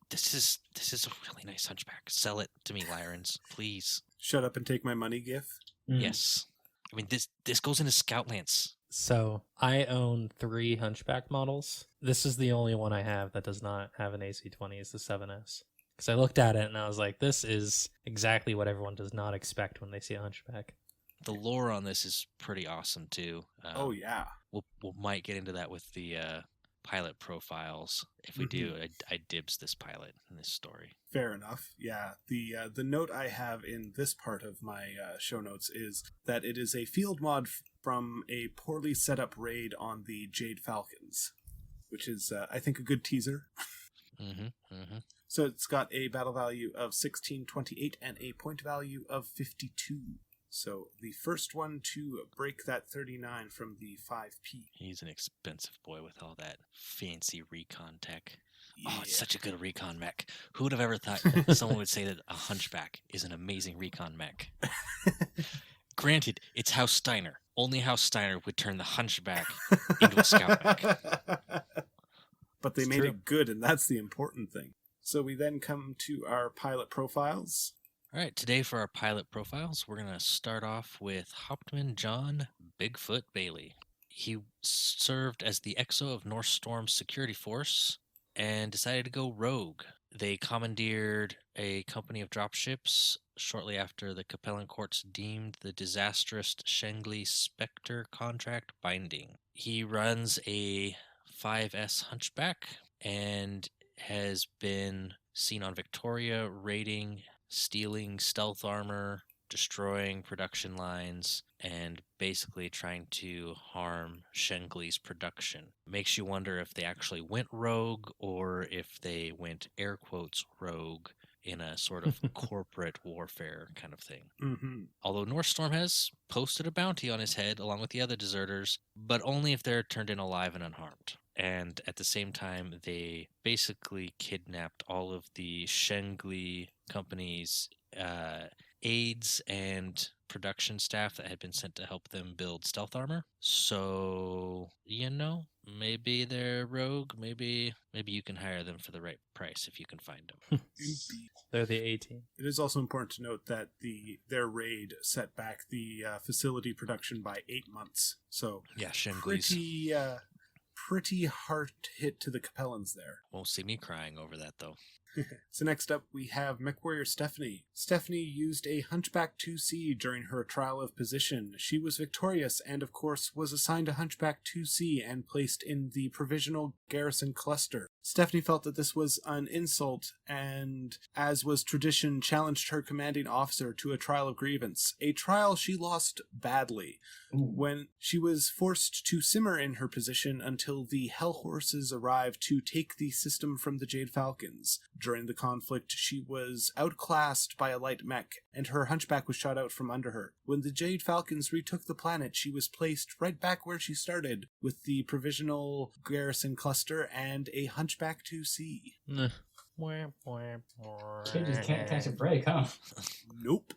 this is a really nice Hunchback. Sell it to me, Lyrans, please. Shut up and take my money, GIF. Yes. I mean, this goes into Scout Lance. So I own 3 Hunchback models. This is the only one I have that does not have an AC-20. It's the 7S. Because I looked at it and I was like, this is exactly what everyone does not expect when they see a Hunchback. The lore on this is pretty awesome too. Oh yeah. We might get into that with the pilot profiles. If we do, I dibs this pilot in this story. Fair enough. Yeah. The note I have in this part of my show notes is that it is a field mod from a poorly set up raid on the Jade Falcons, which is, I think, a good teaser. So it's got a battle value of 1628 and a point value of 52. So the first one to break that 39 from the 5P. He's an expensive boy with all that fancy recon tech. Yeah. Oh, it's such a good recon mech. Who would have ever thought someone would say that a Hunchback is an amazing recon mech? Granted, it's House Steiner. Only House Steiner would turn the Hunchback into a scout mech. But they made it good, and that's the important thing. So we then come to our pilot profiles. All right, today for our pilot profiles, we're going to start off with Hauptmann John Bigfoot Bailey. He served as the XO of North Storm's security force and decided to go rogue. They commandeered a company of dropships shortly after the Capellan courts deemed the disastrous Shengli Spectre contract binding. He runs a 5S Hunchback and has been seen on Victoria raiding, stealing stealth armor, destroying production lines, and basically trying to harm Shengli's production. Makes you wonder if they actually went rogue or if they went air quotes rogue in a sort of corporate warfare kind of thing. Although North Storm has posted a bounty on his head along with the other deserters, but only if they're turned in alive and unharmed. And at the same time, they basically kidnapped all of the Shengli company's aides and production staff that had been sent to help them build stealth armor. So, Maybe they're rogue. Maybe you can hire them for the right price if you can find them. They're the A-team. It is also important to note that their raid set back the facility production by 8 months. So yeah, Shengui's. Pretty hard hit to the Capellans there. Won't see me crying over that, though. So next up, we have MechWarrior Stephanie. Stephanie used a Hunchback 2C during her trial of position. She was victorious and, of course, was assigned a Hunchback 2C and placed in the provisional garrison cluster. Stephanie felt that this was an insult and, as was tradition, challenged her commanding officer to a trial of grievance. A trial she lost badly. When she was forced to simmer in her position until the Hell Horses arrived to take the system from the Jade Falcons. During the conflict, she was outclassed by a light mech, and her Hunchback was shot out from under her. When the Jade Falcons retook the planet, she was placed right back where she started, with the provisional garrison cluster and a Hunchback 2C. Kid just can't catch a break, huh? Nope.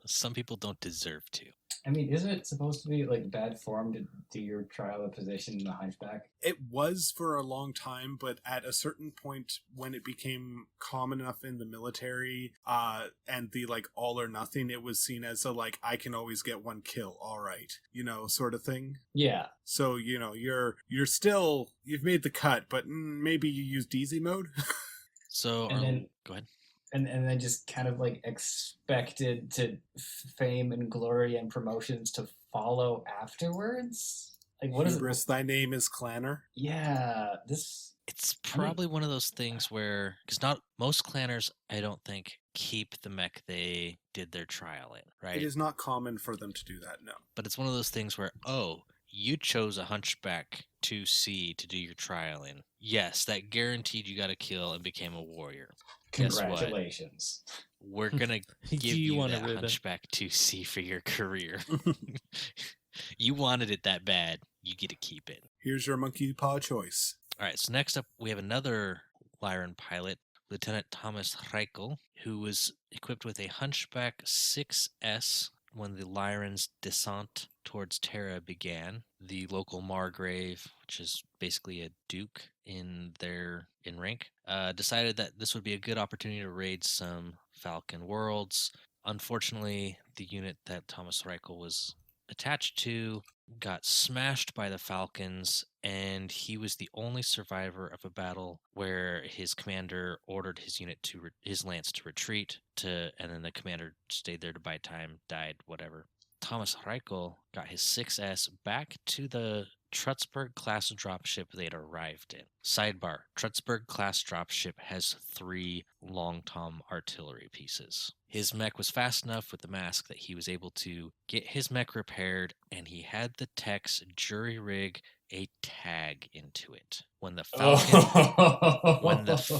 Some people don't deserve to. I mean, isn't it supposed to be like bad form to do your trial of position in the Hunchback? It was for a long time, but at a certain point when it became common enough in the military, and the like all or nothing, it was seen as a like, I can always get one kill, all right, sort of thing. Yeah. So, you're still, you've made the cut, but maybe you used easy mode. So, And then- go ahead. And then just kind of like expected to fame and glory and promotions to follow afterwards. Like, what is it? Hubris, thy name is Clanner. Yeah, this. It's probably one of those things where, because not most clanners, I don't think, keep the mech they did their trial in, right? It is not common for them to do that, no. But it's one of those things where, you chose a Hunchback 2C to do your trial in. Yes, that guaranteed you got a kill and became a warrior. Guess what? Congratulations. We're going to give you want a that ribbon? Hunchback 2C for your career. You wanted it that bad, you get to keep it. Here's your monkey paw choice. All right, so next up, we have another Lyran pilot, Lieutenant Thomas Reichel, who was equipped with a Hunchback 6S when the Lyran's descent towards Terra began. The local Margrave, which is basically a duke in rank, decided that this would be a good opportunity to raid some Falcon worlds. Unfortunately, the unit that Thomas Reichel was attached to got smashed by the Falcons, and he was the only survivor of a battle where his commander ordered his unit his lance to retreat, and then the commander stayed there to buy time, died, whatever. Thomas Reichel got his 6S back to the Trutzburg-class dropship they had arrived in. Sidebar, Trutzburg-class dropship has 3 long-tom artillery pieces. His mech was fast enough with the mask that he was able to get his mech repaired, and he had the techs jury-rig a tag into it. When the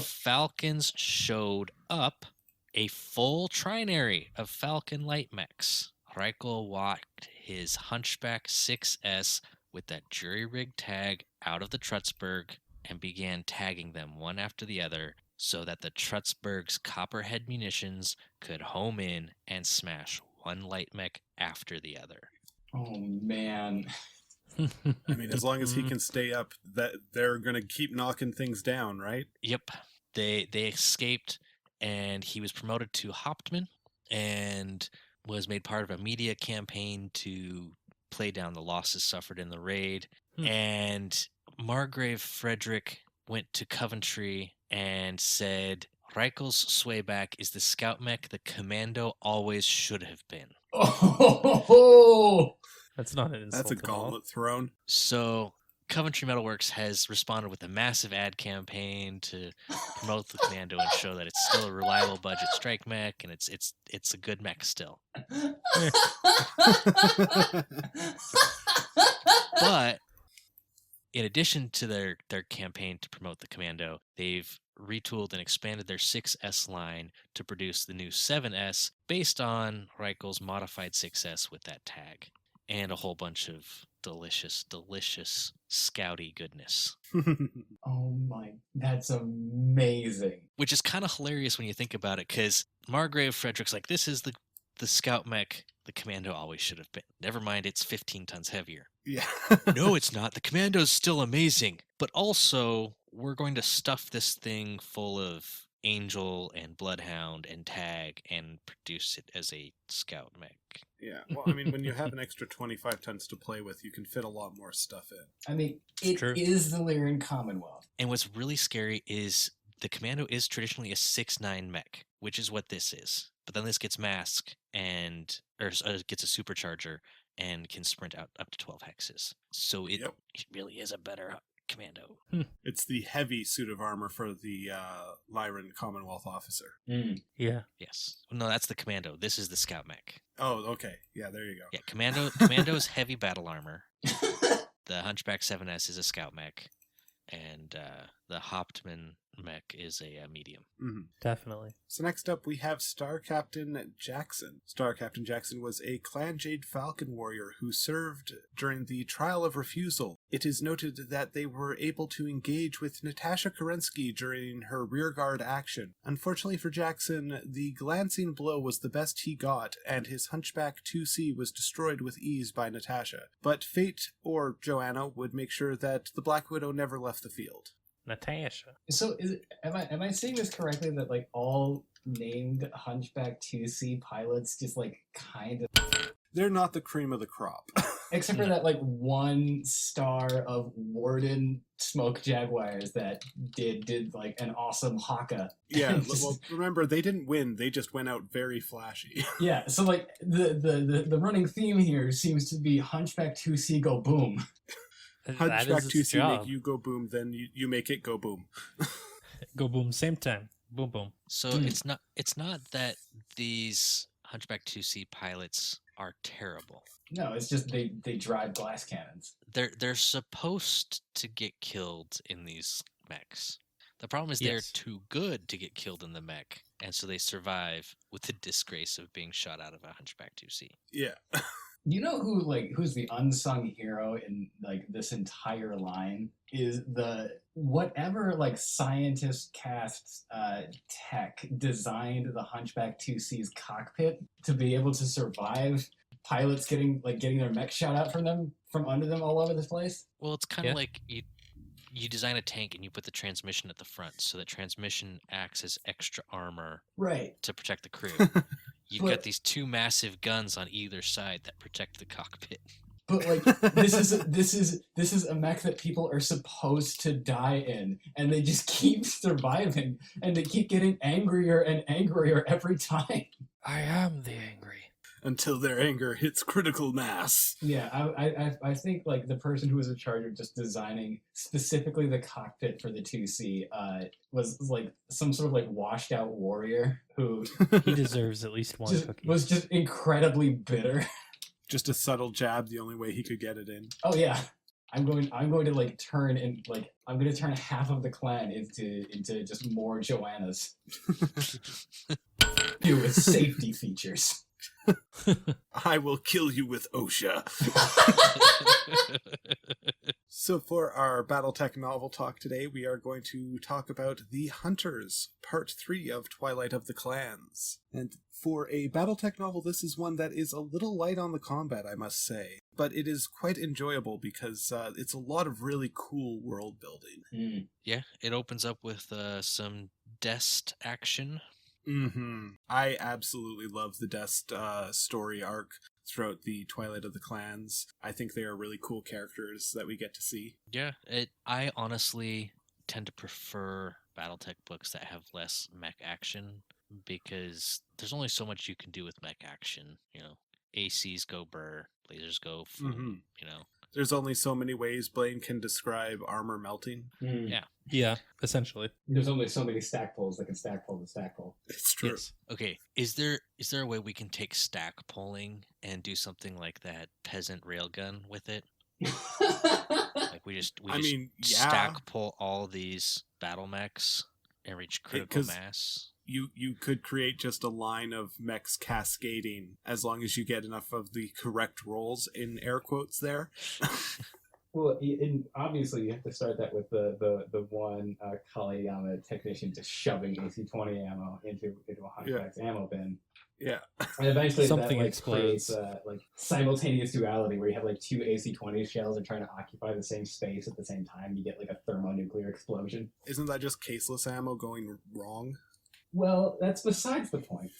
Falcons showed up, a full trinary of Falcon light mechs, Reichel walked his Hunchback 6S with that jury-rig tag out of the Trutzburg and began tagging them one after the other so that the Trutzburg's Copperhead munitions could home in and smash one light mech after the other. Oh, man. I mean, as long as he can stay up, that they're going to keep knocking things down, right? Yep. They escaped, and he was promoted to Hauptmann and was made part of a media campaign to play down the losses suffered in the raid. And Margrave Frederick went to Coventry and said, Reichel's Swayback is the scout mech the commando always should have been. Oh, That's not an insult. That's a gauntlet thrown. So Coventry Metalworks has responded with a massive ad campaign to promote the commando and show that it's still a reliable budget strike mech, and it's a good mech still. But in addition to their campaign to promote the commando, they've retooled and expanded their 6S line to produce the new 7S based on Reichel's modified 6S with that tag, and a whole bunch of delicious scouty goodness. Oh my, that's amazing. Which is kind of hilarious when you think about it, because Margrave Frederick's like, this is the scout mech the commando always should have been. Never mind, it's 15 tons heavier. Yeah. No, it's not. The Commando's still amazing. But also, we're going to stuff this thing full of Angel and Bloodhound and Tag and produce it as a scout mech. Yeah, well, I mean, when you have an extra 25 tons to play with, you can fit a lot more stuff in. I mean, it is the Lyran Commonwealth. And what's really scary is the Commando is traditionally a 6'9 mech, which is what this is. But then this gets masked or gets a supercharger and can sprint out up to 12 hexes. So it really is a better Commando. It's the heavy suit of armor for the Lyran Commonwealth officer. Yeah. Yes. No, that's the Commando. This is the scout mech. Oh, okay. Yeah, there you go. Yeah, Commando's heavy battle armor. The Hunchback 7S is a scout mech. And the Hauptmann mech is a medium. Mm-hmm. Definitely. So next up, we have Star Captain Jackson. Star Captain Jackson was a Clan Jade Falcon warrior who served during the Trial of Refusal. It is noted that they were able to engage with Natasha Kerensky during her rearguard action. Unfortunately for Jackson, the glancing blow was the best he got, and his Hunchback 2C was destroyed with ease by Natasha. But Fate, or Joanna, would make sure that the Black Widow never left the field. Natasha. So am I seeing this correctly that like all named Hunchback 2C pilots just like kind of They're not the cream of the crop. except for that like one star of Warden Smoke Jaguars that did like an awesome haka. Yeah, well, remember, they didn't win. They just went out very flashy. Yeah, so like the running theme here seems to be Hunchback 2C go boom. Hunchback 2C make you go boom, then you make it go boom. Go boom, same time. Boom, boom. So it's not that these Hunchback 2C pilots are terrible. No, it's just they drive glass cannons. They're supposed to get killed in these mechs. The problem is they're too good to get killed in the mech, and so they survive with the disgrace of being shot out of a Hunchback 2C. Yeah. You know who's the unsung hero in like this entire line is the whatever like scientist cast tech designed the Hunchback 2C's cockpit to be able to survive pilots getting their mech shot out from under them all over this place. Well, it's kind of like you design a tank and you put the transmission at the front, so the transmission acts as extra armor to protect the crew. You've got these two massive guns on either side that protect the cockpit. But like this is a mech that people are supposed to die in, and they just keep surviving, and they keep getting angrier and angrier every time. I am the angry. Until their anger hits critical mass. Yeah, I think like the person who was in charge of just designing specifically the cockpit for the 2C was like some sort of like washed out warrior who he deserves at least one cookie. Was just incredibly bitter. Just a subtle jab, the only way he could get it in. Oh yeah. I'm going to like turn I'm going to turn half of the clan into just more Joannas. With safety features. I will kill you with OSHA. So for our Battletech novel talk today, we are going to talk about The Hunters, Part 3 of Twilight of the Clans. And for a Battletech novel, this is one that is a little light on the combat, I must say. But it is quite enjoyable because it's a lot of really cool world building. Yeah, it opens up with some Dest action. Mm-hmm. I absolutely love the Dest story arc throughout the Twilight of the Clans. I think they are really cool characters that we get to see. Yeah, I honestly tend to prefer Battletech books that have less mech action because there's only so much you can do with mech action. You know, ACs go burr, lasers go full, you know. There's only so many ways Blaine can describe armor melting. Yeah, essentially. There's only so many stack pulls that can stack pull the stack pull. It's true. Yes. Okay, is there a way we can take stack pulling and do something like that Peasant Rail Gun with it? Like we just stack pull all these battle mechs and reach critical mass. You could create just a line of mechs cascading as long as you get enough of the correct rolls in air quotes there. Well, and obviously you have to start that with the one Kaliyama technician just shoving AC-20 ammo into a Hunchback's ammo bin. Yeah. And eventually Something that like explodes. creates like simultaneous duality where you have like two AC-20 shells are trying to occupy the same space at the same time. You get like a thermonuclear explosion. Isn't that just caseless ammo going wrong? Well, that's besides the point.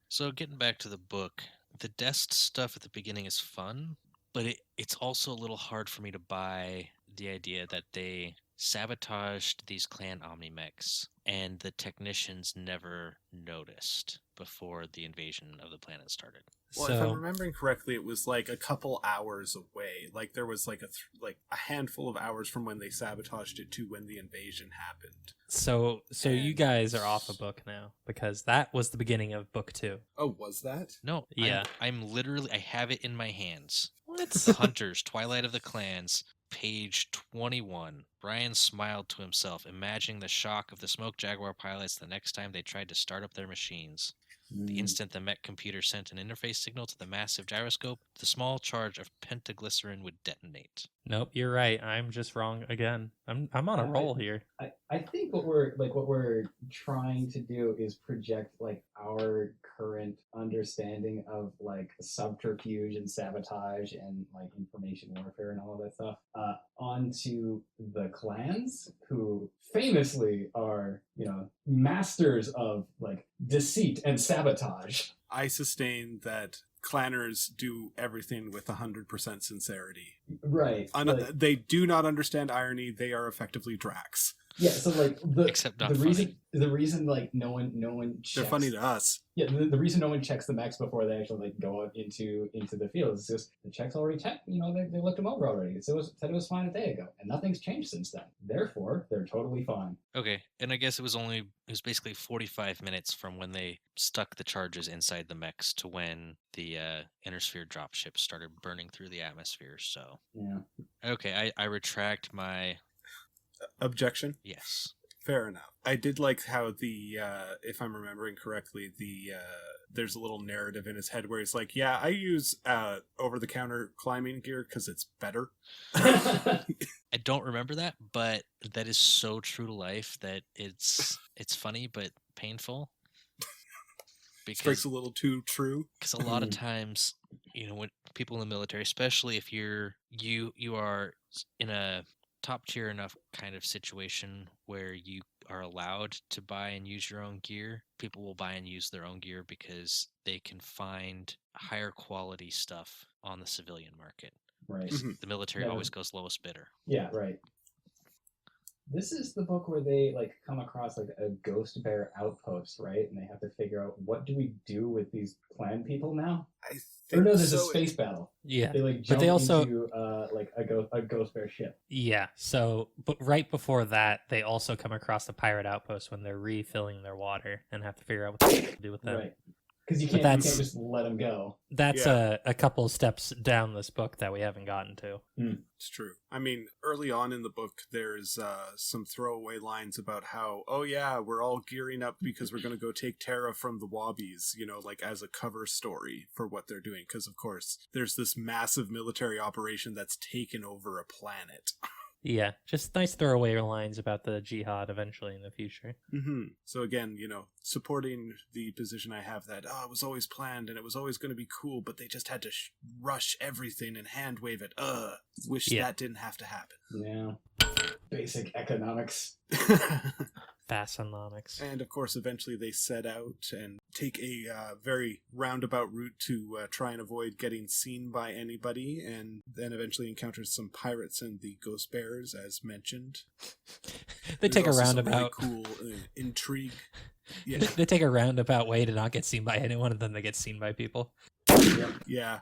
So getting back to the book, the Dest stuff at the beginning is fun, but it's also a little hard for me to buy the idea that they sabotaged these clan Omnimechs and the technicians never noticed before the invasion of the planet started. Well, if I'm remembering correctly, it was like a couple hours away. Like there was like a handful of hours from when they sabotaged it to when the invasion happened. So you guys are off a book now because that was the beginning of book 2. Oh, was that? No, yeah. I'm literally, I have it in my hands. What? Hunters, Twilight of the Clans, page 21. Brian smiled to himself, imagining the shock of the Smoke Jaguar pilots the next time they tried to start up their machines. The instant the mech computer sent an interface signal to the massive gyroscope, the small charge of pentaglycerin would detonate. Nope, you're right. I'm just wrong again. I'm on a roll here. I think what we're trying to do is project like our current understanding of like subterfuge and sabotage and like information warfare and all of that stuff onto the clans, who famously are, you know, masters of like deceit and sabotage. I sustain that clanners do everything with 100% sincerity. Right. They do not understand irony. They are effectively Drax. Yeah, so like the reason like no one checks, they're funny to us. Yeah, the reason no one checks the mechs before they actually like go out into the field is just the checks already checked. You know, they looked them over already. It said it was fine a day ago, and nothing's changed since then. Therefore, they're totally fine. Okay, and I guess it was basically 45 minutes from when they stuck the charges inside the mechs to when the Intersphere dropship started burning through the atmosphere. So yeah, okay, I retract my objection. Yes. Fair enough. I did like how the, if I'm remembering correctly, there's a little narrative in his head where he's like, yeah, I use over-the-counter climbing gear because it's better. I don't remember that, but that is so true to life that it's funny but painful. Strikes a little too true. Because a lot of times, you know, when people in the military, especially if you are in a top tier enough kind of situation where you are allowed to buy and use your own gear, people will buy and use their own gear because they can find higher quality stuff on the civilian market. Right. Mm-hmm. The military always goes lowest bidder. Yeah, right. This is the book where they like come across like a ghost bear outpost, right? And they have to figure out, what do we do with these clan people now? I think there's a space battle. Yeah, they like jump into like a ghost bear ship. Yeah. So, but right before that, they also come across a pirate outpost when they're refilling their water and have to figure out what to do with them. Right. Because you can't just let them go. That's a couple steps down this book that we haven't gotten to. It's true. I mean, early on in the book, there's some throwaway lines about how, oh yeah, we're all gearing up because we're going to go take Terra from the Wobbies, you know, like as a cover story for what they're doing. Because, of course, there's this massive military operation that's taken over a planet. Yeah, just nice throwaway lines about the jihad eventually in the future. Mm-hmm. So again, you know, supporting the position I have that, it was always planned and it was always going to be cool, but they just had to rush everything and hand wave it. Wish that didn't have to happen. Yeah. Basic economics. Fasonomics. And of course, eventually they set out and take a very roundabout route to try and avoid getting seen by anybody, and then eventually encounters some pirates and the Ghost Bears, as mentioned. They take a roundabout. Really cool intrigue. Yeah. They take a roundabout way to not get seen by anyone, and then they get seen by people. Yeah.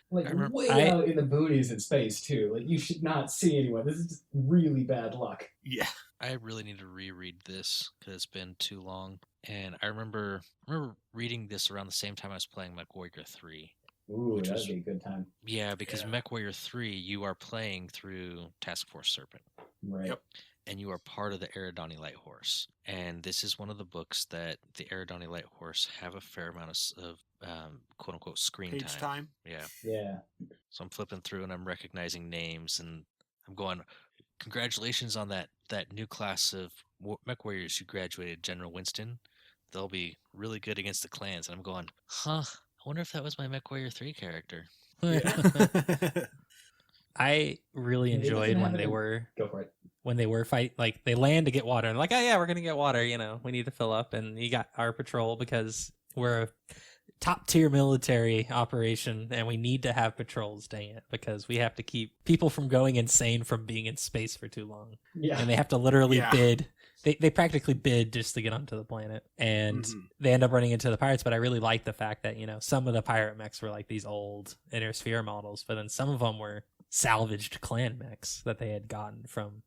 Like way out in the boonies in space too. Like you should not see anyone. This is just really bad luck. Yeah. I really need to reread this because it's been too long. And I remember reading this around the same time I was playing MechWarrior 3. Ooh, that'd be a good time. Yeah, because MechWarrior 3, you are playing through Task Force Serpent. Right. Yep. And you are part of the Eridani Light Horse. And this is one of the books that the Eridani Light Horse have a fair amount of quote-unquote screen Page time. Yeah. Yeah. So I'm flipping through and I'm recognizing names and I'm going, congratulations on that new class of mech warriors who graduated, General Winston. they'll be really good against the clans. And I'm going, I wonder if that was my MechWarrior 3 character. Yeah. I really enjoyed when they were like they land to get water and like, oh yeah, we're gonna get water, we need to fill up, and you got our patrol because we're a top tier military operation and we need to have patrols, dang it, because we have to keep people from going insane from being in space for too long. Yeah. And they have to literally bid. They practically bid just to get onto the planet, and they end up running into the pirates. But I really like the fact that, some of the pirate mechs were like these old Inner Sphere models, but then some of them were salvaged clan mechs that they had gotten from,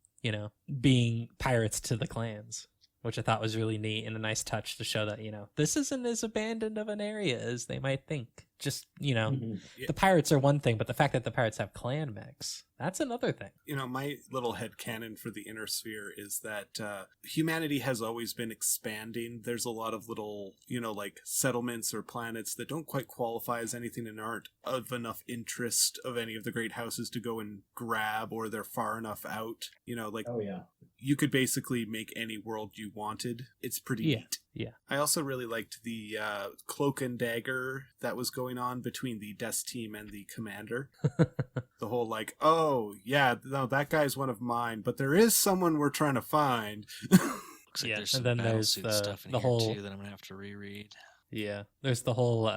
being pirates to the clans, which I thought was really neat and a nice touch to show that, this isn't as abandoned of an area as they might think. Just, the pirates are one thing, but the fact that the pirates have clan mechs, that's another thing. My little headcanon for the Inner Sphere is that humanity has always been expanding. There's a lot of little, like settlements or planets that don't quite qualify as anything and aren't of enough interest of any of the great houses to go and grab, or they're far enough out, Oh, yeah. You could basically make any world you wanted. It's pretty neat. Yeah. I also really liked the cloak and dagger that was going on between the desk team and the commander. The whole like, oh, yeah, no, that guy's one of mine, but there is someone we're trying to find. Looks like there's some and then there's battlesuit stuff in the here whole too that I'm going to have to reread. Yeah, there's the whole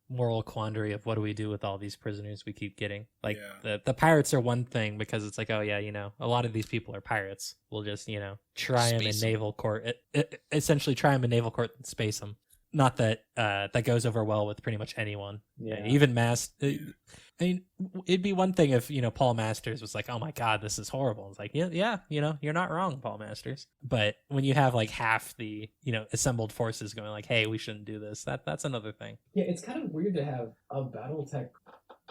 moral quandary of what do we do with all these prisoners we keep getting. Like, the pirates are one thing because it's like, oh yeah, a lot of these people are pirates. We'll just, try them in naval court. Essentially try them in naval court and space them. Not that that goes over well with pretty much anyone. Yeah. Even I mean, it'd be one thing if, Paul Masters was like, oh my God, this is horrible. It's like, yeah, you're not wrong, Paul Masters. But when you have like half the, assembled forces going like, hey, we shouldn't do this, that's another thing. Yeah, it's kind of weird to have a Battletech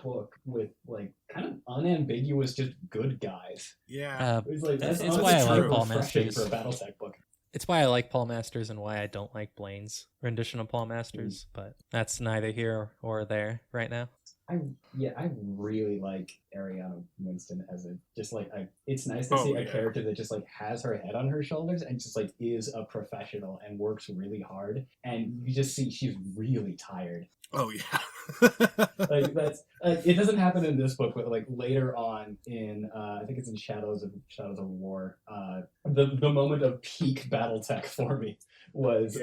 book with like kind of unambiguous, just good guys. Yeah. It's like, it's why I like Paul refreshing Masters. for a Battletech book. It's why I like Paul Masters and why I don't like Blaine's rendition of Paul Masters, but that's neither here or there right now. I really like Ariana Winston as it's nice to see a character that just like has her head on her shoulders and just like is a professional and works really hard, and you just see she's really tired. Oh yeah. Like that's it doesn't happen in this book, but like later on in I think it's in Shadows of War, the moment of peak Battletech for me was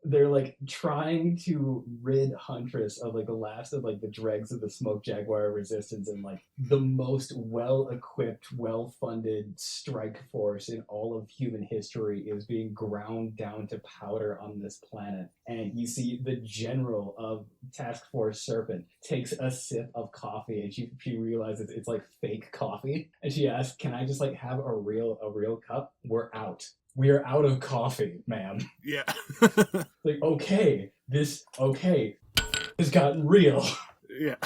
they're like trying to rid Huntress of like the last of like the dregs of the Smoke Jaguar resistance, and like the most well-equipped, well-funded strike force in all of human history is being ground down to powder on this planet. And you see the general of Task Force Serpent takes a sip of coffee, and she realizes it's like fake coffee, and she asks, "Can I just like have a real cup? We're out. We are out of coffee, ma'am." Yeah. Like, this has gotten real. Yeah.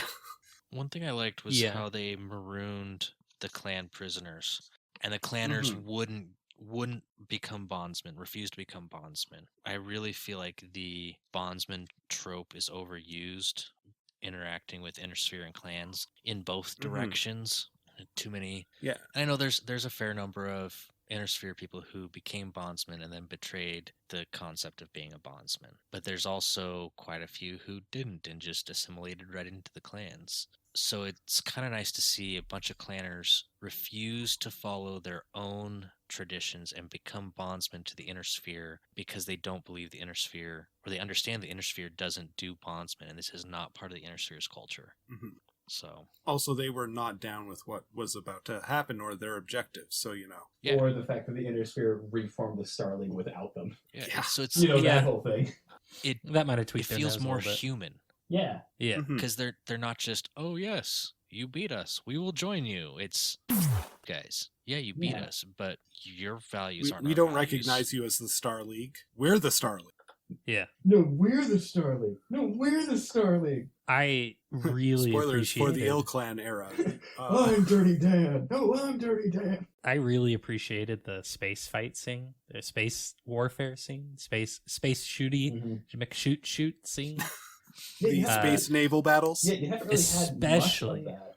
One thing I liked was how they marooned the clan prisoners, and the clanners wouldn't become bondsmen, refused to become bondsmen. I really feel like the bondsman trope is overused, interacting with Inner Sphere and clans in both directions. Too many. Yeah. I know there's a fair number of Inner Sphere people who became bondsmen and then betrayed the concept of being a bondsman. But there's also quite a few who didn't and just assimilated right into the clans. So it's kind of nice to see a bunch of clanners refuse to follow their own traditions and become bondsmen to the Inner Sphere because they don't believe the Inner Sphere, or they understand the Inner Sphere doesn't do bondsmen, and this is not part of the Inner Sphere's culture. Mm-hmm. So also, they were not down with what was about to happen or their objectives, so Yeah. Or the fact that the Inner Sphere reformed the Star League without them. Yeah. So it's that whole thing. That might have It tweaked their feels nose a more little bit. human. Yeah. Yeah. Because they're not just, oh yes, you beat us, we will join you. It's guys, you beat us, but your values aren't. We our don't values. recognize you as the Star League. We're the Star League. Yeah. No, we're the Star League. I really Spoilers for the appreciated Ill Clan era. I'm Dirty Dan. No, I'm Dirty Dan. I really appreciated the space fight scene, the space warfare scene, space shooty, shoot scene. The space naval battles. Yeah, you haven't really had much of that.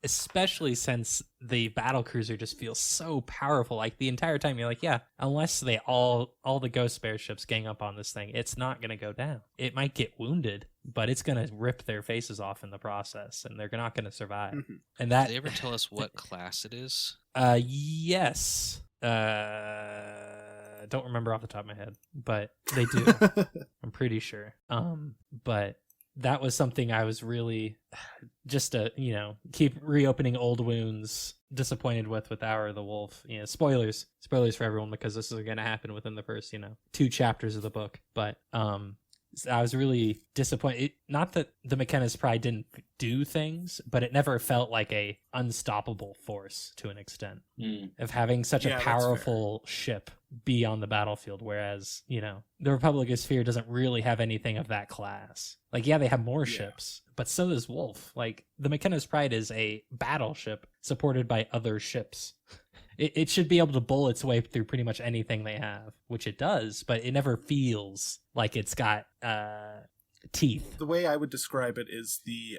especially since the battle cruiser just feels so powerful. Like the entire time you're like, yeah, unless they all the ghost bear ships gang up on this thing, it's not going to go down. It might get wounded, but it's going to rip their faces off in the process, and they're not going to survive. Mm-hmm. And that, did they ever tell us what class it is? Yes. Don't remember off the top of my head, but they do. I'm pretty sure. But that was something I was really just to, keep reopening old wounds, disappointed with Hour of the Wolf. Spoilers for everyone, because this is going to happen within the first, 2 chapters of the book. But I was really disappointed. Not that the McKenna's Pride didn't do things, but it never felt like a unstoppable force to an extent of having such a powerful ship be on the battlefield. Whereas, the Republic of Sphere doesn't really have anything of that class. Like, yeah, they have more ships, but so does Wolf. Like, the McKenna's Pride is a battleship supported by other ships. It should be able to bull its way through pretty much anything they have, which it does, but it never feels like it's got teeth. The way I would describe it is the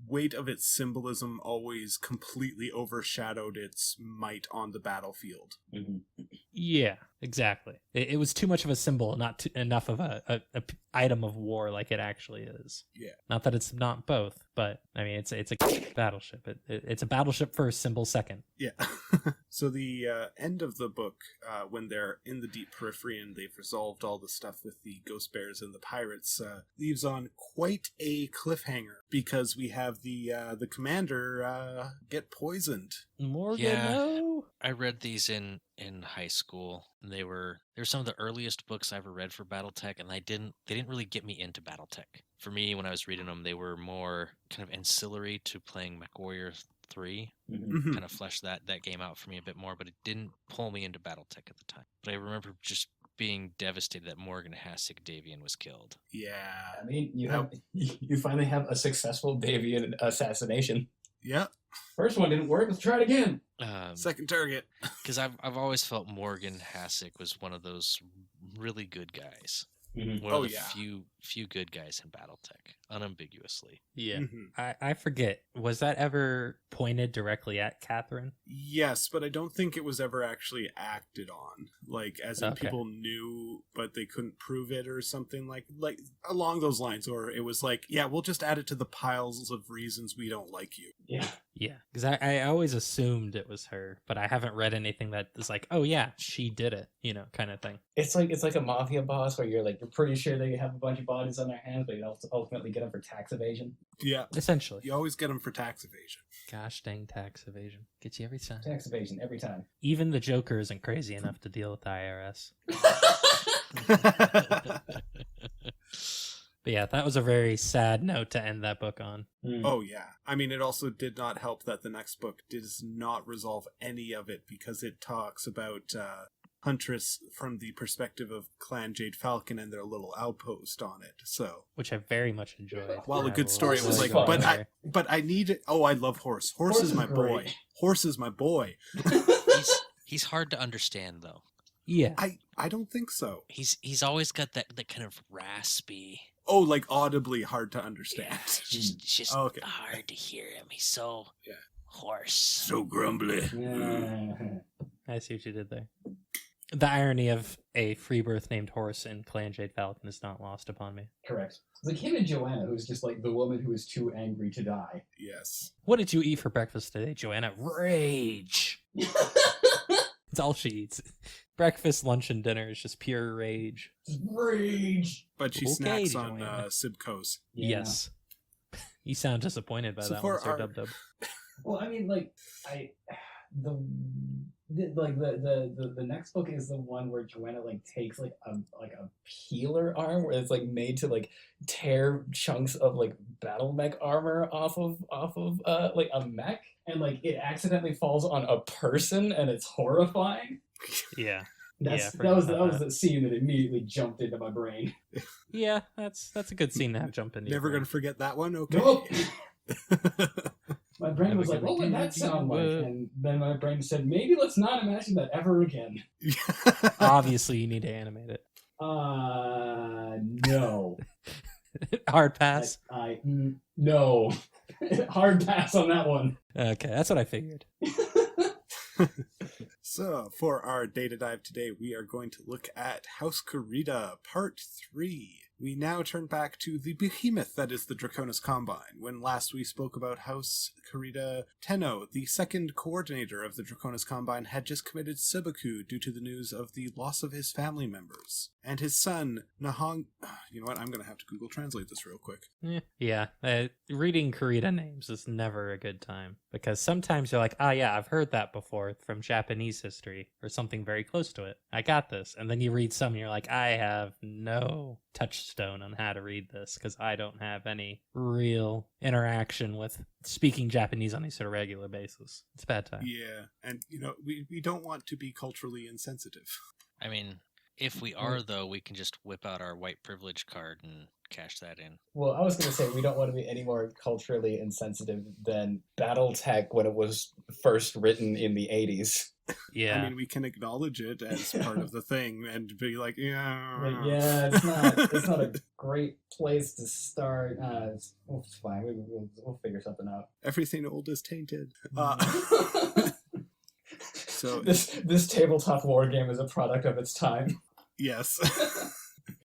weight of its symbolism always completely overshadowed its might on the battlefield. Mm-hmm. Yeah, exactly. It was too much of a symbol, not enough of a item of war like it actually is. Yeah. Not that it's not both, but I mean, it's a battleship. It's a battleship first, symbol second. Yeah. So the end of the book, when they're in the deep periphery and they've resolved all the stuff with the ghost bears and the pirates, leaves on quite a cliffhanger, because we have the commander get poisoned. Morgan, Yeah. no. I read these in high school. And they were some of the earliest books I ever read for BattleTech, and they didn't really get me into BattleTech. For me, when I was reading them, they were more kind of ancillary to playing MechWarrior 3. Mm-hmm. Kind of fleshed that game out for me a bit more, but it didn't pull me into BattleTech at the time. But I remember just being devastated that Morgan Hasek Davian was killed. Yeah. I mean, you finally have a successful Davian assassination. Yeah. First one didn't work. Let's try it again. Second target. Because I've always felt Morgan Hasek was one of those really good guys. Mm-hmm. One of the few good guys in BattleTech, unambiguously. Yeah. Mm-hmm. I forget. Was that ever pointed directly at Catherine? Yes, but I don't think it was ever actually acted on. Like, as in people knew, but they couldn't prove it or something like along those lines. Or it was like, yeah, we'll just add it to the piles of reasons we don't like you. Yeah. Yeah, because I always assumed it was her, but I haven't read anything that is like, oh yeah, she did it, kind of thing. It's like a mafia boss where you're pretty sure they have a bunch of bodies on their hands, but you ultimately get them for tax evasion. Yeah. Essentially. You always get them for tax evasion. Gosh dang tax evasion. Gets you every time. Tax evasion every time. Even the Joker isn't crazy enough to deal with the IRS. But yeah, that was a very sad note to end that book on. Oh yeah. I mean, it also did not help that the next book does not resolve any of it, because it talks about Huntress from the perspective of Clan Jade Falcon and their little outpost on it. So, which I very much enjoyed. Well, a good story. It was like, but I need it. Oh, I love Horse. Horse is my boy. Horse is my boy. He's hard to understand though. Yeah. I don't think so. He's always got that kind of raspy. Oh, like audibly hard to understand. Yeah, it's just hard to hear him. He's so hoarse. So grumbly. Yeah. I see what you did there. The irony of a free birth named Horse in Clan Jade Falcon is not lost upon me. Correct. It's like him and Joanna, who's just like the woman who is too angry to die. Yes. What did you eat for breakfast today, Joanna? Rage. It's all she eats. Breakfast, lunch, and dinner is just pure rage. Rage. But she snacks on Sibco's. Yeah. Yes. You sound disappointed by that one, SirDubDub. Well, I mean, the next book is the one where Joanna takes a peeler arm where it's made to tear chunks of battle mech armor off of a mech, and it accidentally falls on a person, and it's horrifying. Yeah. That was the scene that immediately jumped into my brain. Yeah, that's a good scene to have jump into. Never gonna forget that one. Okay. Nope. My brain was like, what would that sound like? And then my brain said, maybe let's not imagine that ever again. Obviously, you need to animate it. No. Hard pass. No. Hard pass on that one. Okay, that's what I figured. So, for our data dive today, we are going to look at House Kurita, Part 3. We now turn back to the behemoth that is the Draconis Combine. When last we spoke about House Kurita, Tenno, the second coordinator of the Draconis Combine, had just committed seppuku due to the news of the loss of his family members. And his son, Nahang... You know what? I'm going to have to Google Translate this real quick. Yeah, reading Kurita names is never a good time. Because sometimes you're like, yeah, I've heard that before from Japanese history, or something very close to it. I got this. And then you read some and you're like, I have no touchstone on how to read this, because I don't have any real interaction with speaking Japanese on a sort of regular basis. It's a bad time. Yeah, and, we don't want to be culturally insensitive. I mean, if we are, though, we can just whip out our white privilege card and cash that in. Well, I was going to say, we don't want to be any more culturally insensitive than Battletech when it was first written in the 80s. Yeah. I mean, we can acknowledge it as part of the thing and be like, yeah, it's not a great place to start. It's fine. We'll figure something out. Everything old is tainted. So this tabletop war game is a product of its time. Yes.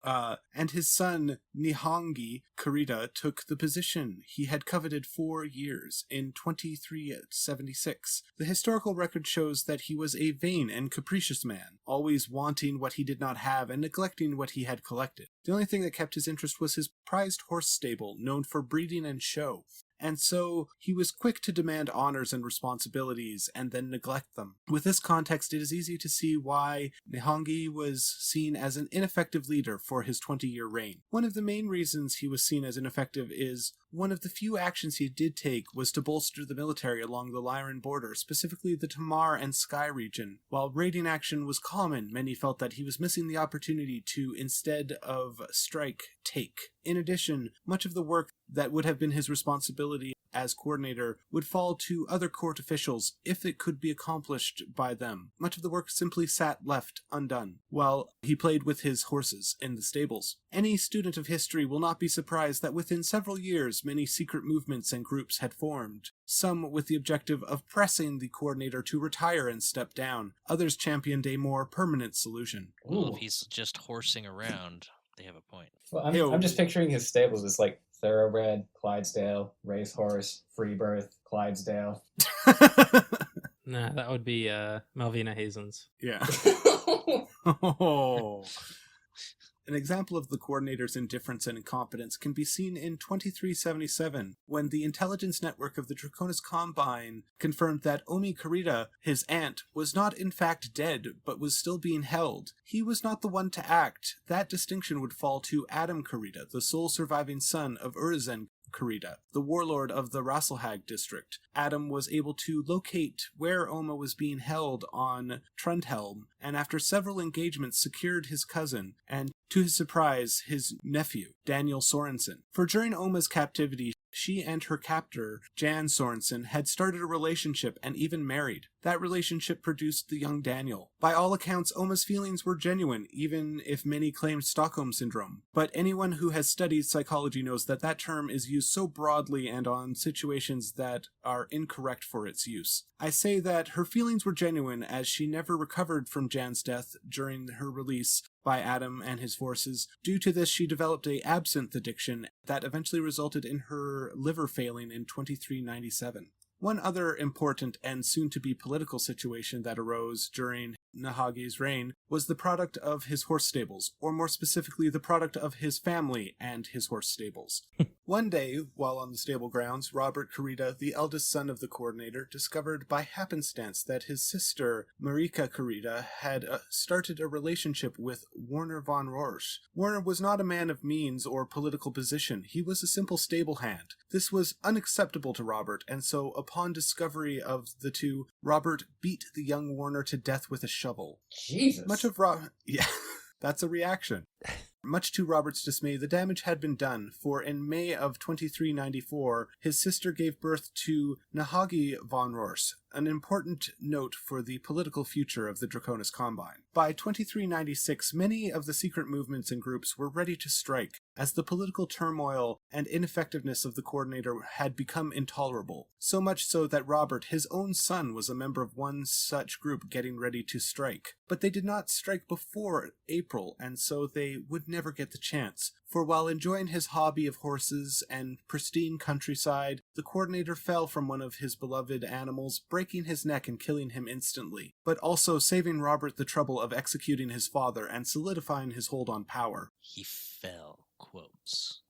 And his son, Nihongi Kurita, took the position he had coveted 4 years in 2376. The historical record shows that he was a vain and capricious man, always wanting what he did not have and neglecting what he had collected. The only thing that kept his interest was his prized horse stable, known for breeding and show. And so he was quick to demand honors and responsibilities and then neglect them. With this context, it is easy to see why Nihongi was seen as an ineffective leader for his 20-year reign. One of the main reasons he was seen as ineffective is one of the few actions he did take was to bolster the military along the Lyran border, specifically the Tamar and Sky region. While raiding action was common, many felt that he was missing the opportunity to, instead of strike, take. In addition, much of the work that would have been his responsibility as coordinator would fall to other court officials if it could be accomplished by them. Much of the work simply sat left undone, while he played with his horses in the stables. Any student of history will not be surprised that within several years many secret movements and groups had formed, some with the objective of pressing the coordinator to retire and step down. Others championed a more permanent solution. Well, if he's just horsing around, they have a point. Well, I'm just picturing his stables as like Thoroughbred, Clydesdale, Racehorse, Freebirth, Clydesdale. Nah, that would be Malvina Hazen's. Yeah. Oh. An example of the coordinator's indifference and incompetence can be seen in 2377, when the intelligence network of the Draconis Combine confirmed that Omi Kurita, his aunt, was not in fact dead, but was still being held. He was not the one to act. That distinction would fall to Adam Kurita, the sole surviving son of Urizen Kurita, the warlord of the Rasselhag district. Adam was able to locate where Oma was being held on Trundhelm, and after several engagements secured his cousin, and to his surprise, his nephew, Daniel Sorensen. For during Oma's captivity, she and her captor, Jan Sorensen, had started a relationship and even married. That relationship produced the young Daniel. By all accounts, Oma's feelings were genuine, even if many claimed Stockholm Syndrome. But anyone who has studied psychology knows that that term is used so broadly and on situations that are incorrect for its use. I say that her feelings were genuine as she never recovered from Jan's death during her release by Adam and his forces. Due to this, she developed a absinthe addiction that eventually resulted in her liver failing in 2397. One other important and soon-to-be political situation that arose during Nahagi's reign was the product of his horse stables, or more specifically the product of his family and his horse stables. One day, while on the stable grounds, Robert Kurita, the eldest son of the coordinator, discovered by happenstance that his sister, Marika Kurita, had started a relationship with Werner von Rorsch. Werner was not a man of means or political position. He was a simple stable hand. This was unacceptable to Robert, and so upon discovery of the two, Robert beat the young Werner to death with a shovel. Jesus. Yeah, that's a reaction. Much to Robert's dismay, the damage had been done, for in May of 2394, his sister gave birth to Nahagi von Rorsch, an important note for the political future of the Draconis Combine. By 2396, many of the secret movements and groups were ready to strike, as the political turmoil and ineffectiveness of the coordinator had become intolerable, so much so that Robert, his own son, was a member of one such group getting ready to strike. But they did not strike before April, and so they would never get the chance. For while enjoying his hobby of horses and pristine countryside, the coordinator fell from one of his beloved animals, breaking his neck and killing him instantly, but also saving Robert the trouble of executing his father and solidifying his hold on power. He fell. Quotes.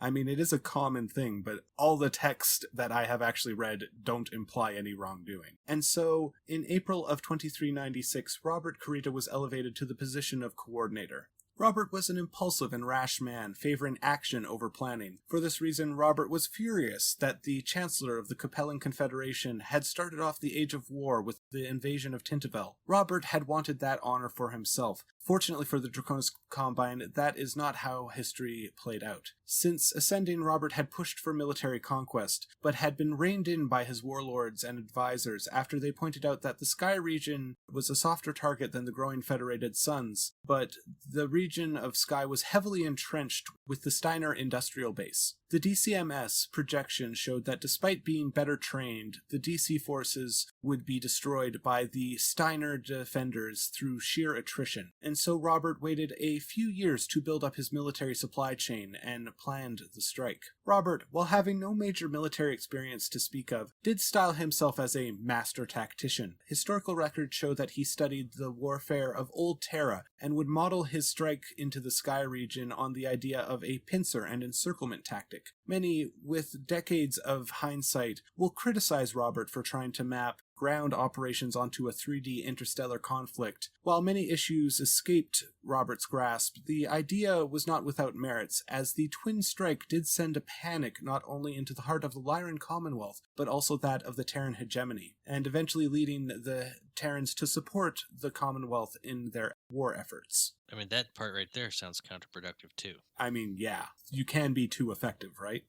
I mean, it is a common thing, but all the text that I have actually read don't imply any wrongdoing. And so, in April of 2396, Robert Kurita was elevated to the position of coordinator. Robert was an impulsive and rash man, favoring action over planning. For this reason, Robert was furious that the Chancellor of the Capellan Confederation had started off the Age of War with the invasion of Tintavel. Robert had wanted that honor for himself. Fortunately for the Draconis Combine, that is not how history played out. Since ascending, Robert had pushed for military conquest, but had been reined in by his warlords and advisors after they pointed out that the Sky region was a softer target than the growing Federated Suns, but the region of Sky was heavily entrenched with the Steiner industrial base. The DCMS projection showed that despite being better trained, the DC forces would be destroyed by the Steiner defenders through sheer attrition, and so Robert waited a few years to build up his military supply chain and planned the strike. Robert, while having no major military experience to speak of, did style himself as a master tactician. Historical records show that he studied the warfare of Old Terra and would model his strike into the Sky region on the idea of a pincer and encirclement tactic. Many, with decades of hindsight, will criticize Robert for trying to map ground operations onto a 3D interstellar conflict. While many issues escaped Robert's grasp, the idea was not without merits, as the Twin Strike did send a panic not only into the heart of the Lyran Commonwealth, but also that of the Terran hegemony, and eventually leading the Terrans to support the Commonwealth in their war efforts. I mean, that part right there sounds counterproductive, too. I mean, yeah, you can be too effective, right?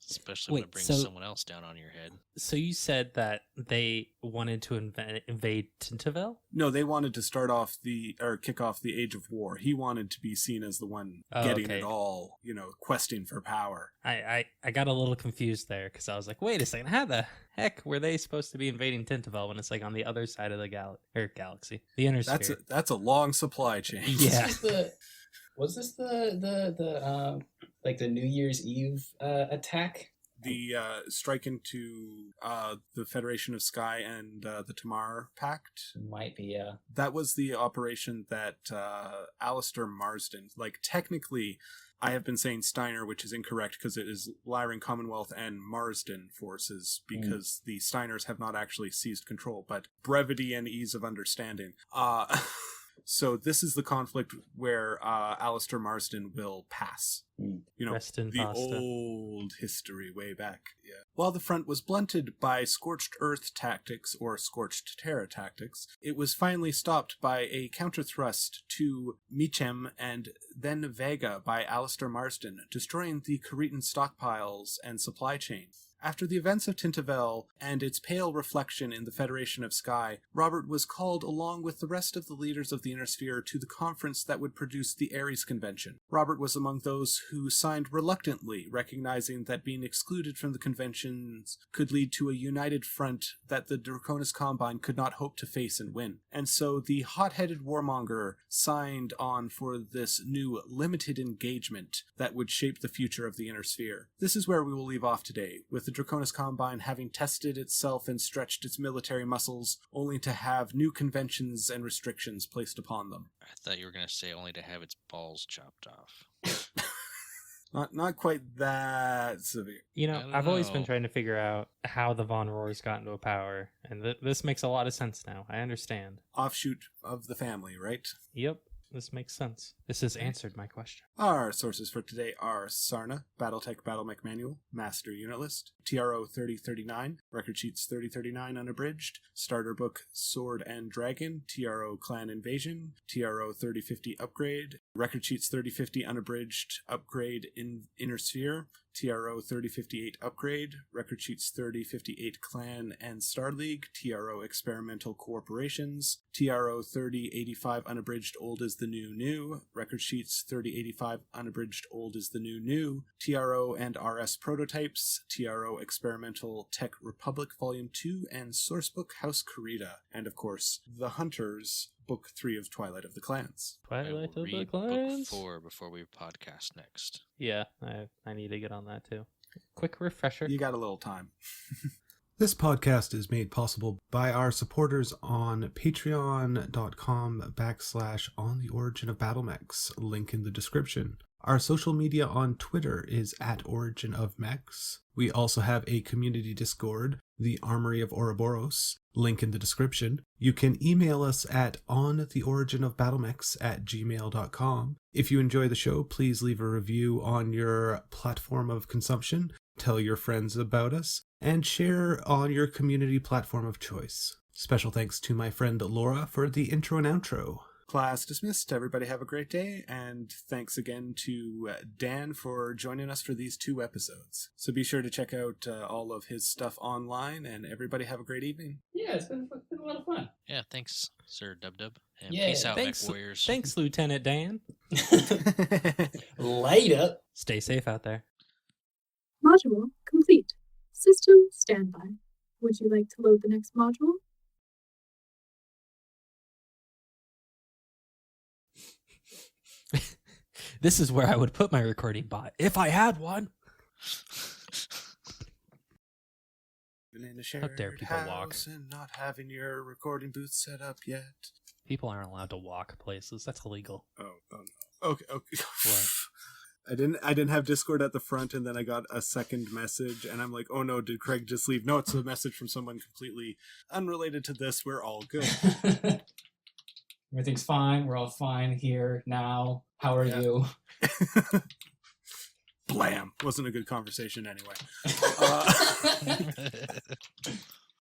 Especially when it brings someone else down on your head. So you said that they wanted to invade Tintavel? No, they wanted to kick off the Age of War. He wanted to be seen as the one getting it all, questing for power. I got a little confused there because I was like, wait a second, how the heck were they supposed to be invading Tintavel when it's like on the other side of the galaxy, the inner sphere? That's a long supply chain. Yeah. Was this the New Year's Eve attack? The strike into the Federation of Sky and the Tamar Pact? Might be, yeah. That was the operation that Alistair Marsden, technically, I have been saying Steiner, which is incorrect because it is Lyran Commonwealth and Marsden forces, because the Steiners have not actually seized control, but brevity and ease of understanding. So this is the conflict where Alistair Marsden will pass. The old history way back. Yeah. While the front was blunted by scorched earth tactics or scorched terra tactics, it was finally stopped by a counter-thrust to Michem and then Vega by Alistair Marsden, destroying the Kuritan stockpiles and supply chain. After the events of Tintavel and its pale reflection in the Federation of Sky, Robert was called along with the rest of the leaders of the Inner Sphere to the conference that would produce the Ares Convention. Robert was among those who signed reluctantly, recognizing that being excluded from the conventions could lead to a united front that the Draconis Combine could not hope to face and win. And so the hot-headed warmonger signed on for this new limited engagement that would shape the future of the Inner Sphere. This is where we will leave off today, with the Draconis Combine having tested itself and stretched its military muscles, only to have new conventions and restrictions placed upon them. I thought you were going to say only to have its balls chopped off. Not quite that severe. I've always been trying to figure out how the Von Roars got into power, and this makes a lot of sense now. I understand. Offshoot of the family, right? Yep. This makes sense. This has answered my question. Our sources for today are Sarna, Battletech Battlemech Manual, Master Unit List, TRO 3039, Record Sheets 3039 Unabridged, Starter Book Sword and Dragon, TRO Clan Invasion, TRO 3050 Upgrade, Record Sheets 3050 Unabridged Upgrade in Inner Sphere, TRO 3058 Upgrade, Record Sheets 3058 Clan and Star League, TRO Experimental Corporations, TRO 3085 Unabridged Old is the New, Record Sheets 3085 Unabridged Old is the New, TRO and RS Prototypes, TRO Experimental Tech Republic Volume 2, and Sourcebook House Kurita, and of course, The Hunters, Book 3 of Twilight of the Clans. Twilight of the Book Clans. 4 before we podcast next. Yeah, I need to get on that too. Quick refresher. You got a little time. This podcast is made possible by our supporters on patreon.com/on the Origin of Battlemechs, link in the description. Our social media on Twitter is @Origin of Mechs. We also have a community Discord, the Armory of Ouroboros, link in the description. You can email us at ontheoriginofbattlemechs@gmail.com. If you enjoy the show, please leave a review on your platform of consumption, tell your friends about us, and share on your community platform of choice. Special thanks to my friend Laura for the intro and outro. Class dismissed. Everybody have a great day, and thanks again to Dan for joining us for these 2 episodes. So be sure to check out all of his stuff online, and everybody have a great evening. Yeah, it's been a lot of fun. Yeah, thanks, SirDubDub. And Yeah, peace out, Thanks, Mech Warriors. Thanks, Lieutenant Dan. Later. Stay safe out there. Module complete. System standby. Would you like to load the next module? This is where I would put my recording bot if I had one. In a How dare shared people walk? house and not having your recording booth set up yet. People aren't allowed to walk places. That's illegal. Oh no. Okay. What? I didn't have Discord at the front, and then I got a second message, and I'm like, oh no, did Craig just leave? No, it's a message from someone completely unrelated to this. We're all good. Everything's fine. We're all fine here now. How are you? Blam. Wasn't a good conversation anyway.